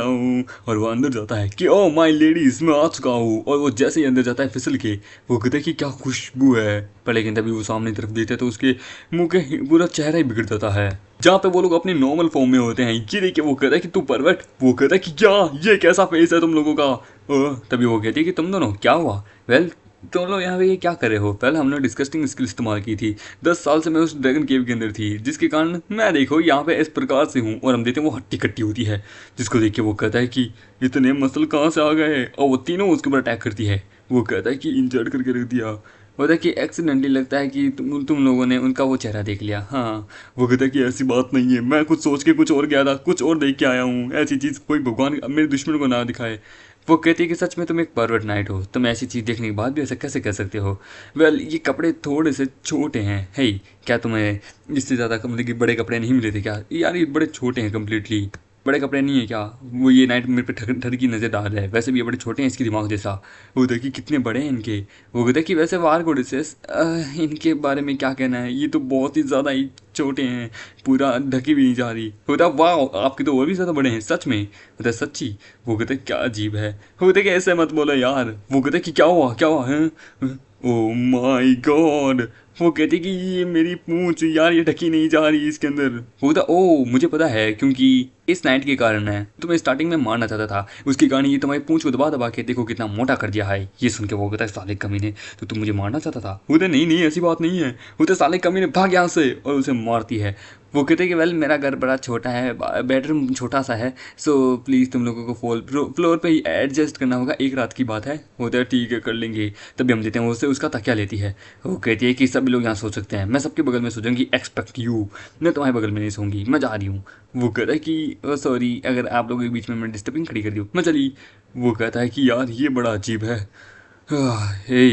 हूँ। और वो अंदर जाता है कि ओ माई लेडीज मैं आ चुका हूँ, और वो जैसे ही अंदर जाता है फिसल के, वो कहता है कि क्या खुशबू है। पर लेकिन तभी वो सामने तरफ देखते तो उसके मुँह के पूरा चेहरा ही बिगड़ जाता है, जहाँ पे वो लोग अपने नॉर्मल फॉर्म में होते हैं। ये देखिए वो कहता है कि तू परवट। वो कहता है कि क्या ये कैसा फेस है तुम लोगों का। तभी वो कहती है कि तुम दोनों क्या हुआ। वेल तुम लोग यहाँ पे ये क्या कर रहे हो? पहले हमने डिस्कस्टिंग स्किल इस्तेमाल की थी। 10 साल से मैं उस ड्रैगन केव के अंदर थी, जिसके कारण मैं देखो यहाँ पे इस प्रकार से हूँ। और हम देखते हैं वो हट्टी कट्टी होती है, जिसको देख के वो कहता है कि इतने मसल कहाँ से आ गए, और वो तीनों उसके ऊपर अटैक करती है। वो कहता है कि इंजर्ड करके रख दिया। होता है कि एक्सीडेंटली लगता है कि तुम लोगों ने उनका वो चेहरा देख लिया। हाँ, वो कहता है कि ऐसी बात नहीं है, मैं कुछ सोच के कुछ और गया था, कुछ और देख के आया हूँ। ऐसी चीज़ कोई भगवान मेरे दुश्मन को ना दिखाए। वो कहती है कि सच में तुम एक परवर्ट नाइट हो, तुम ऐसी चीज़ देखने के बाद भी ऐसा कैसे कह सकते हो? वेल, ये कपड़े थोड़े से छोटे हैं। हे, क्या तुम्हें इससे ज़्यादा मतलब कि बड़े कपड़े नहीं मिले थे क्या? यार ये बड़े छोटे हैं कम्प्लीटली। बड़े कपड़े नहीं है क्या? वो ये नाइट मेरे पे ठर की नज़र डाल रहा है। वैसे भी ये बड़े छोटे हैं इसके दिमाग जैसा। वो देखिए कितने बड़े हैं इनके। वो कहते हैं कि वैसे वार गोडेसेस, इनके बारे में क्या कहना है, ये तो बहुत ही ज़्यादा ही छोटे हैं, पूरा ढकी भी नहीं जा रही। होता वाह, आपके तो और भी ज़्यादा बड़े हैं सच में। होता सच्ची? वो कहते क्या अजीब है। होते कि ऐसे मत बोलो यार। वो कहते कि क्या हुआ क्या हुआ है? ओ माई गॉड। वो कहती कि ये मेरी पूंछ यार, ये ढकी नहीं जा रही इसके अंदर। होता ओ मुझे पता है, क्योंकि इस नाइट के कारण है। तुम्हें स्टार्टिंग में मारना चाहता था, उसके कारण ये तुम्हारी पूंछ को दबा दबा के देखो कितना मोटा कर दिया है। ये सुन के वो कहता है साले कमीने, तो तुम मुझे मारना चाहता था? होता नहीं नहीं ऐसी बात नहीं है। होता साले कमीने भाग यहाँ से, और उसे मारती है। वो कहते कि वेल मेरा घर बड़ा छोटा है, बेडरूम छोटा सा है, सो प्लीज़ तुम लोगों को फ्लोर पे ही एडजस्ट करना होगा, एक रात की बात है। होता है ठीक है कर लेंगे। तभी हम देते हैं, वो उससे उसका तकिया लेती है। वो कहती है कि सभी लोग यहाँ सो सकते हैं, मैं सबके बगल में सो जाऊंगी एक्सपेक्ट यू। मैं तुम्हारे बगल में नहीं सोऊंगी, मैं जा रही हूँ। वो कहता है कि सॉरी अगर आप लोगों के बीच में मैं डिस्टर्बिंग खड़ी कर दी हूँ, मैं चली। वो कहता है कि यार ये बड़ा अजीब है। हे,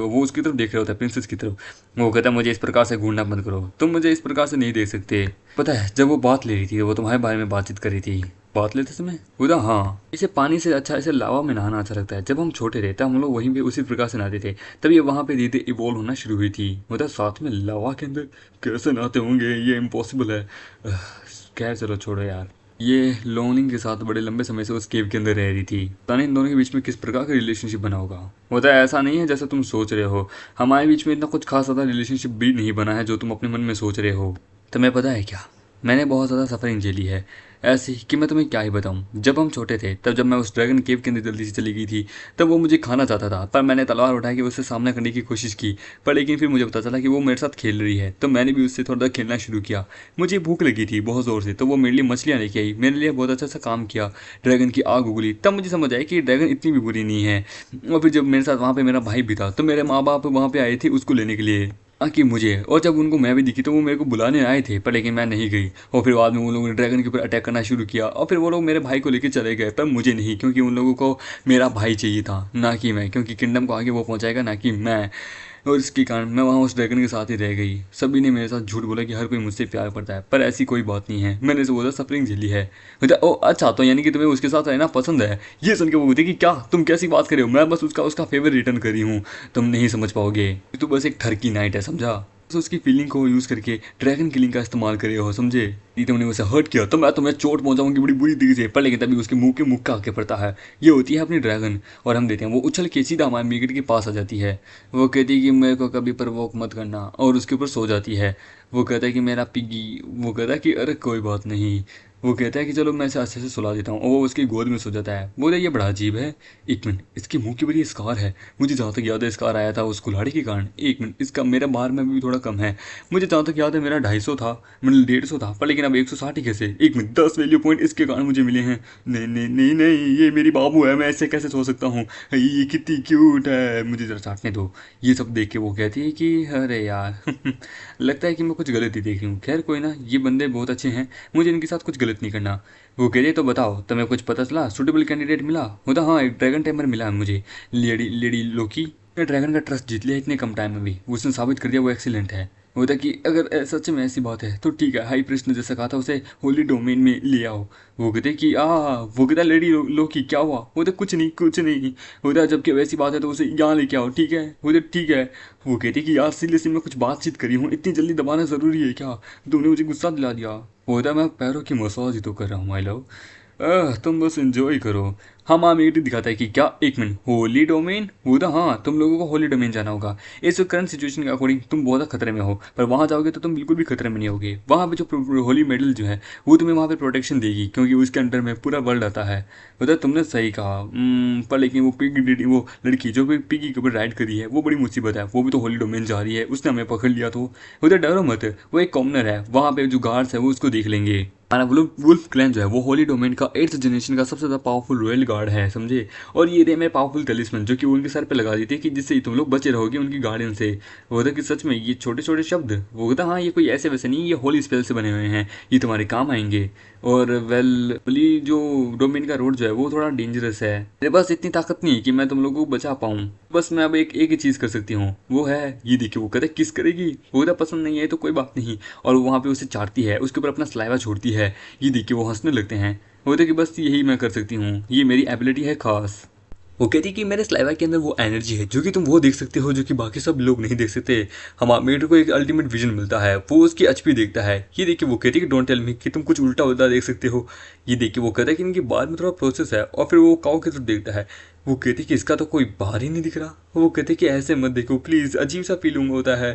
वो उसकी तरफ देख रहा होता है, प्रिंसेस की तरफ। वो कहता है मुझे इस प्रकार से घूरना बंद करो, तुम मुझे इस प्रकार से नहीं देख सकते। पता है जब वो बात ले रही थी, वो तुम्हारे बारे में बातचीत कर रही थी। बात लेते समय बोला हाँ, इसे पानी से अच्छा इसे लावा में नहाना अच्छा लगता है। जब हम छोटे थे तब हम लोग वहीं पे उसी प्रकार से नहाते थे, तब ये वहाँ पे धीरे धीरे इवॉल्व होना शुरू हुई थी। मतलब साथ में लावा के अंदर कैसे नहाते होंगे, ये इम्पॉसिबल है। खैर चलो छोड़ो यार। ये लोनिंग के साथ बड़े लंबे समय से उस केव के अंदर रह रही थी। पता नहीं इन दोनों के बीच में किस प्रकार का रिलेशनशिप बना होगा। होता है ऐसा नहीं है जैसा तुम सोच रहे हो। हमारे बीच में इतना कुछ खास ज़्यादा रिलेशनशिप भी नहीं बना है जो तुम अपने मन में सोच रहे हो। तुम्हें पता है क्या, मैंने बहुत ज़्यादा सफरिंग झेली है ऐसी कि मैं तुम्हें क्या ही बताऊं। जब हम छोटे थे तब जब मैं उस ड्रैगन केव के अंदर जल्दी से चली गई थी, तब वो मुझे खाना चाहता था, पर मैंने तलवार उठा के उससे सामना करने की कोशिश की। पर लेकिन फिर मुझे पता चला कि वो मेरे साथ खेल रही है, तो मैंने भी उससे थोड़ा देर खेलना शुरू किया। मुझे भूख लगी थी बहुत ज़ोर से, तो वो मेरे लिए मछलियाँ लेके आई, मेरे लिए बहुत अच्छा सा काम किया, ड्रैगन की आग उगली। तब मुझे समझ आया कि ड्रैगन इतनी भी बुरी नहीं है। और फिर जब मेरे साथ वहाँ पे मेरा भाई भी था, तो मेरे माँ बाप वहाँ पे आए थे उसको लेने के लिए, कि मुझे। और जब उनको मैं भी दिखी तो वो मेरे को बुलाने आए थे, पर लेकिन मैं नहीं गई। और फिर बाद में उन लोगों ने ड्रैगन के ऊपर अटैक करना शुरू किया, और फिर वो लोग मेरे भाई को लेकर चले गए, पर मुझे नहीं, क्योंकि उन लोगों को मेरा भाई चाहिए था ना कि मैं, क्योंकि किंगडम को आगे वो पहुंचाएगा ना कि मैं। और इसके कारण मैं वहाँ उस ड्रैगन के साथ ही रह गई। सभी ने मेरे साथ झूठ बोला कि हर कोई मुझसे प्यार करता है, पर ऐसी कोई बात नहीं है। मैंने उसे बोला सफरिंग झेली है। बोलता ओ अच्छा, तो यानी कि तुम्हें उसके साथ रहना पसंद है। ये सुन के वो बोलती कि क्या तुम कैसी बात कर रहे हो, मैं बस उसका उसका फेवर रिटर्न करी हूँ। तुम नहीं समझ पाओगे, तो बस एक ठरकी नाइट है, समझा? तो उसकी फीलिंग को यूज़ करके ड्रैगन किलिंग का इस्तेमाल करे हो, समझे? यदि तुमने उसे हर्ट किया तो मैं तुम्हें चोट पहुंचाऊंगी बड़ी बुरी तरीके से। पर लेकिन तभी उसके मुंह के मुक्का आके पड़ता है। ये होती है अपनी ड्रैगन। और हम देते हैं वो उछल के सीधा हमारे मीगट के पास आ जाती है। वो कहती है कि मेरे को कभी प्रवोक मत करना, और उसके ऊपर सो जाती है। वो कहता है कि मेरा पिग्गी। वो कहता है कि अरे कोई बात नहीं। वो कहता है कि चलो मैं इसे अच्छे से सुला देता हूँ, और वो उसकी गोद में सो जाता है। बोले ये बड़ा अजीब है। एक मिनट, इसके मुंह की बड़ी स्कार है। मुझे जहाँ तक याद है स्कार आया था उस कुल्हाड़ी के कारण। एक मिनट, इसका मेरा बाहर में भी थोड़ा कम है। मुझे जहाँ तक याद है मेरा 250 था, मतलब 150 था, पर लेकिन अब 160 ही कैसे? एक मिनट, 10 वैल्यू पॉइंट इसके कारण मुझे मिले हैं। नहीं नहीं नहीं नहीं, ये मेरी बाबू है, मैं ऐसे कैसे सो सकता हूँ? ये कितनी क्यूट है, मुझे जरा चाटने दो। ये सब देख के वो कहती है कि अरे यार लगता है कि मैं कुछ गलत ही देख रही हूँ। खैर कोई ना, ये बंदे बहुत अच्छे हैं, मुझे इनके साथ कुछ गलत नहीं करना। वो कह रही तो बताओ तुम्हें कुछ पता चला, सूटेबल कैंडिडेट मिला? होता हाँ, एक ड्रैगन टेमर मिला है मुझे, लेडी लेडी लोकी। ड्रैगन का ट्रस्ट जीत लिया इतने कम टाइम में भी, उसने साबित कर दिया वो एक्सीलेंट है। होता कि अगर सच में ऐसी बात है तो ठीक है, हाई प्रिस्ट ने जैसा कहा था उसे होली डोमेन में ले आओ। वो कहते कि वो कहता लेडी लोकी क्या हुआ? होता कुछ नहीं कुछ नहीं। होता जबकि वैसी बात है तो उसे यहाँ लेके आओ, ठीक है? होता ठीक है। वो कहती कि यार सीरियसली मैं कुछ बातचीत करी हूँ, इतनी जल्दी दबाना ज़रूरी है क्या? तुमने मुझे गुस्सा दिला दिया। होता मैं पैरों की मसाज ही तो कर रहा हूँ माय लव। तुम बस एंजॉय करो। हम हाँ मेरी दिखाता है कि क्या, एक मिनट, होली डोमेन वो था, हाँ तुम लोगों को होली डोमेन जाना होगा। इस करंट सिचुएशन के अकॉर्डिंग तुम बहुत खतरे में हो, पर वहाँ जाओगे तो तुम बिल्कुल भी खतरे में नहीं होगे। वहाँ पे जो होली मेडल जो है वो तुम्हें वहाँ पे प्रोटेक्शन देगी, क्योंकि उसके अंडर में पूरा वर्ल्ड आता है। मतलब तुमने सही कहा। पर लेकिन वो पिग, वो लड़की जो पिगी के ऊपर राइड करी है वो बड़ी मुसीबत है। वो भी तो होली डोमेन जा रही है, उसने हमें पकड़ लिया तो उधर डरो मत, वो एक कॉमनर है। वहाँ पे जो गार्ड्स है वो उसको देख लेंगे। हमारा वुल्फ क्लैन जो है वो होली डोमेन का 8th जनरेशन का सबसे ज़्यादा पावरफुल रॉयल गार्ड है, समझे। और ये रहे मेरे पावरफुल तलिस्मन जो कि वो उनके सर पे लगा दी थी कि जिससे तुम लोग बचे रहोगे उनकी गार्डन से। वो था कि सच में ये छोटे छोटे शब्द, वो था हाँ ये कोई ऐसे वैसे नहीं, ये होली स्पेल से बने हुए हैं, ये तुम्हारे काम आएंगे। और वेल बोली जो डोमेन का रोड जो है वो थोड़ा डेंजरस है। मेरे पास इतनी ताकत नहीं है कि मैं तुम लोगों को बचा पाऊँ। बस मैं अब एक ही चीज़ कर सकती हूँ, वो है ये देखिए, वो कहते किस करेगी, वो तो पसंद नहीं है तो कोई बात नहीं। और वो वहाँ पे उसे चाटती है, उसके ऊपर अपना सलाइवा छोड़ती है। ये देखिए वो हंसने लगते हैं। वो देखिए बस यही मैं कर सकती हूँ, ये मेरी एबिलिटी है खास। वो कहती कि मेरे स्लाइवा के अंदर वो एनर्जी है जो कि तुम वो देख सकते हो जो कि बाकी सब लोग नहीं देख सकते। हम मेरे को एक अल्टीमेट विजन मिलता है, वो उसकी एचपी देखता है। ये देखिए वो कहती है कि डोंट टेल मी कि तुम कुछ उल्टा उल्टा देख सकते हो। ये देखिए वो कहता है कि इनकी बाद में थोड़ा प्रोसेस है। और फिर वो काऊ की तरफ देखता है। वो कहती कि इसका तो कोई बाहर ही नहीं दिख रहा। वो कहते कि ऐसे मत देखो प्लीज़, अजीब सा फीलिंग होता है।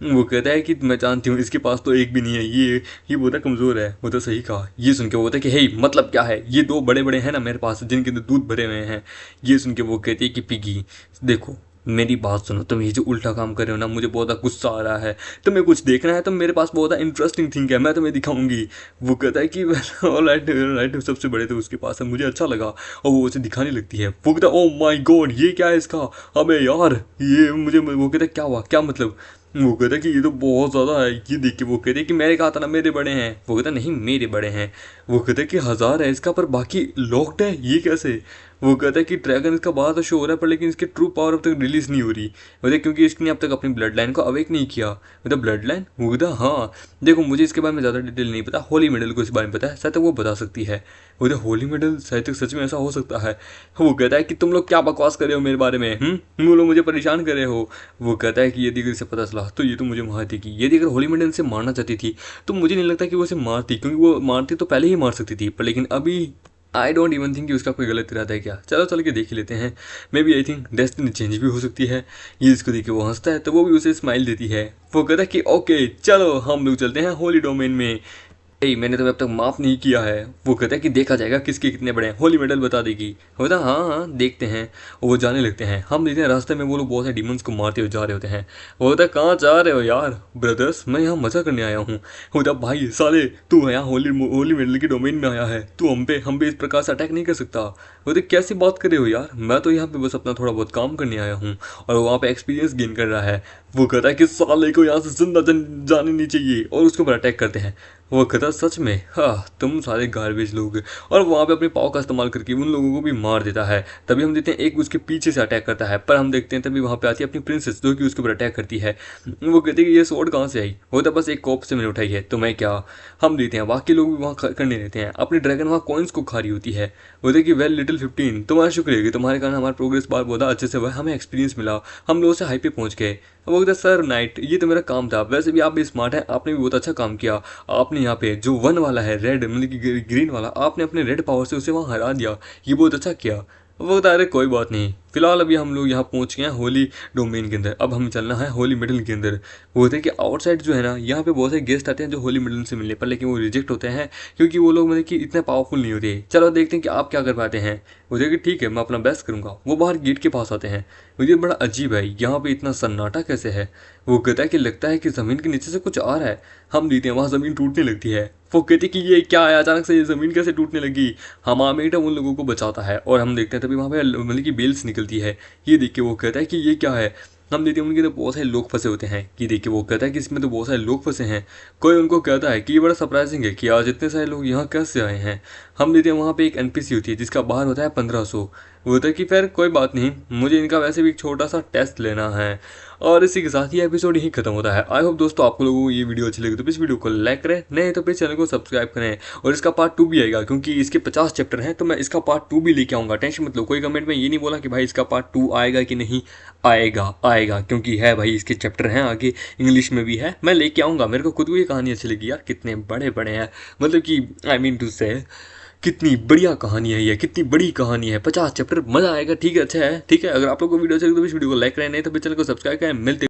वो कहता है कि मैं जानती हूँ इसके पास तो एक भी नहीं है, ये बहुत कमज़ोर है। वो तो सही कहा। ये सुन के वो कहता है कि हे मतलब क्या है, ये 2 बड़े बड़े हैं ना मेरे पास जिनके अंदर दूध भरे हुए हैं। ये सुन के वो कहती है कि पिगी देखो मेरी बात सुनो, तुम ये जो उल्टा काम कर रहे हो ना, मुझे बहुत गुस्सा आ रहा है। तुम्हें कुछ देखना है तो मेरे पास बहुत इंटरेस्टिंग थिंग है, मैं तुम्हें दिखाऊंगी। वो कहता है कि ऑलराइट ऑलराइट, सबसे बड़े तो उसके पास है, मुझे अच्छा लगा। और वो उसे दिखाने लगती है। वो कहता है ओ माय गॉड ये क्या है इसका, अबे यार ये मुझे, वो कहता है क्या हुआ, क्या मतलब। वो कहता है कि ये तो बहुत ज़्यादा है। ये देख के वो कहते हैं कि मैंने कहा था ना मेरे बड़े हैं। वो कहता नहीं मेरे बड़े हैं। वो कहते हैं कि 1000 है इसका पर बाकी लॉक्ड है, ये कैसे। वो कहता है कि ड्रैगन इसका बाहर तो शो हो रहा है पर लेकिन इसकी ट्रू पावर अब तक रिलीज नहीं हो रही। मतलब क्योंकि इसने अब तक अपनी ब्लड लाइन को अवेक नहीं किया। मतलब ब्लड लाइन, वो कहता हाँ देखो मुझे इसके बारे में ज़्यादा डिटेल नहीं पता, होली मेडल को इस बारे में पता है, शायद तक वो बता सकती है। वो कहता होली मेडल शायद तक सच में ऐसा हो सकता है। वो कहता है कि तुम लोग क्या बकवास कर रहे हो मेरे बारे में, तुम लोग मुझे परेशान कर रहे हो। वो कहता है कि यदि अगर इसे पता चला तो ये तो मुझे मार देगी। यदि अगर होली मेडल से मारना चाहती थी तो मुझे नहीं लगता कि वो इसे मारती, क्योंकि वो मारती तो पहले ही मार सकती थी, पर लेकिन अभी आई डोंट इवन थिंक कि उसका कोई गलत इरादा है क्या। चलो चल के देख ही लेते हैं। Maybe I think destiny change भी हो सकती है। ये इसको देख के वो हंसता है तो वो भी उसे स्माइल देती है। वो कहता है कि ओके चलो हम लोग चलते हैं होली डोमेन में। मैंने तो अब तक माफ़ नहीं किया है। वो कहता है कि देखा जाएगा किसके कितने बड़े हैं, होली मेडल बता देगी। होता हाँ हाँ देखते हैं। और वो जाने लगते हैं। हम देखते हैं रास्ते में वो लोग बहुत सारे डीमंस को मारते हुए जा रहे होते हैं। वो होता है कहाँ जा रहे हो यार ब्रदर्स, मैं यहाँ मज़ा करने आया हूँ। होता भाई साले तू यहाँ होली मेडल के डोमेन में आया है, तू हम पे इस प्रकार से अटैक नहीं कर सकता। बोलते कैसी बात कर रहे हो यार, मैं तो यहाँ पे बस अपना थोड़ा बहुत काम करने आया हूँ। और वहाँ पे एक्सपीरियंस गेन कर रहा है। वो कहता है कि साले को यहाँ से जिंदा जाने नहीं चाहिए, और उसके ऊपर अटैक करते हैं। वो कहता सच में हाँ तुम सारे गार्बेज लोग। और वहाँ पे अपने पाव का इस्तेमाल करके उन लोगों को भी मार देता है। तभी हम देखते हैं एक उसके पीछे से अटैक करता है, पर हम देखते हैं तभी वहाँ पे आती है अपनी प्रिंसेस जो कि उसके ऊपर अटैक करती है। वो कहती है कि ये स्वॉर्ड कहाँ से आई। वो तो बस एक कोप से मैंने उठाई है, तो मैं क्या। हम देखते हैं बाकी लोग भी वहाँ करने रहते हैं, अपनी ड्रैगन वहाँ कॉइन्स को खा रही होती है। वो देखिए वेल लिटिल 15 तुम्हारा शुक्र है कि तुम्हारे कारण हमारा प्रोग्रेस बार बहुत अच्छे से हुआ, हमें एक्सपीरियंस मिला, हम लोगों से हाई पे पहुँच गए। वो कहता सर नाइट ये तो मेरा काम था, वैसे भी आप भी स्मार्ट हैं, आपने भी बहुत अच्छा काम किया। आपने यहाँ पे जो 1 वाला है रेड मतलब कि ग्रीन वाला, आपने अपने रेड पावर से उसे वहाँ हरा दिया, ये बहुत अच्छा किया। वो बता रहे कोई बात नहीं, फिलहाल अभी हम लोग यहाँ पहुँच गए हैं होली डोमेन के अंदर, अब हमें चलना है होली मेडल के अंदर। वो होते हैं कि आउटसाइड जो है ना यहाँ पे बहुत से गेस्ट आते हैं जो होली मेडल से मिलने पर, लेकिन वो रिजेक्ट होते हैं क्योंकि वो लोग मतलब कि इतने पावरफुल नहीं होते। चलो देखते हैं कि आप क्या कर पाते हैं। वो कि ठीक है मैं अपना बेस्ट करूँगा। वो बाहर गेट के पास आते हैं। मुझे बड़ा अजीब है यहाँ पे इतना सन्नाटा कैसे है। वो कहता है कि लगता है कि ज़मीन के नीचे से कुछ आ रहा है। हम देखते हैं वहाँ ज़मीन टूटने लगती है। वो कहती कि ये क्या है, अचानक से ये ज़मीन कैसे टूटने लगी। हमामेटा उन लोगों को बचाता है और हम देखते हैं तभी वहाँ पे मतलब की बेल्स निकलती है। ये देख के वो कहता है कि ये क्या है। हम देखते हैं उनके तो बहुत सारे लोग फंसे होते हैं। कि देखिए वो कहता है कि इसमें तो बहुत सारे लोग फंसे हैं। कोई उनको कहता है कि ये बड़ा सरप्राइजिंग है कि आज इतने सारे लोग यहाँ कैसे आए हैं। हम देखते हैं वहाँ पे एक एनपीसी होती है जिसका बाहर होता है 1500। वो होता है कि फिर कोई बात नहीं, मुझे इनका वैसे भी एक छोटा सा टेस्ट लेना है। और इसी के साथ ये एपिसोड यही खत्म होता है। आई होप दोस्तों आपको लोगों को ये वीडियो अच्छी लगी तो इस वीडियो को लाइक करें, नहीं तो प्लीज चैनल को सब्सक्राइब करें। और इसका पार्ट 2 भी आएगा क्योंकि इसके 50 चैप्टर हैं, तो मैं इसका पार्ट 2 भी लेके आऊँगा। टेंशन मत लो, कोई कमेंट में ये नहीं बोला कि भाई इसका पार्ट 2 आएगा कि नहीं। आएगा आएगा क्योंकि है भाई, इसके चैप्टर हैं आगे, इंग्लिश में भी है, मैं लेके आऊँगा। मेरे को खुद को ये कहानी अच्छी लगी यार, कितने बड़े बड़े हैं, मतलब कि आई मीन टू से कितनी बढ़िया कहानी है ये, कितनी बड़ी कहानी है, 50 चैप्टर, मजा आएगा। ठीक है, अच्छा है, ठीक है। अगर आप लोग को वीडियो अच्छी लगी तो इस वीडियो को लाइक करें, नहीं तो चैनल को सब्सक्राइब करें। मिलते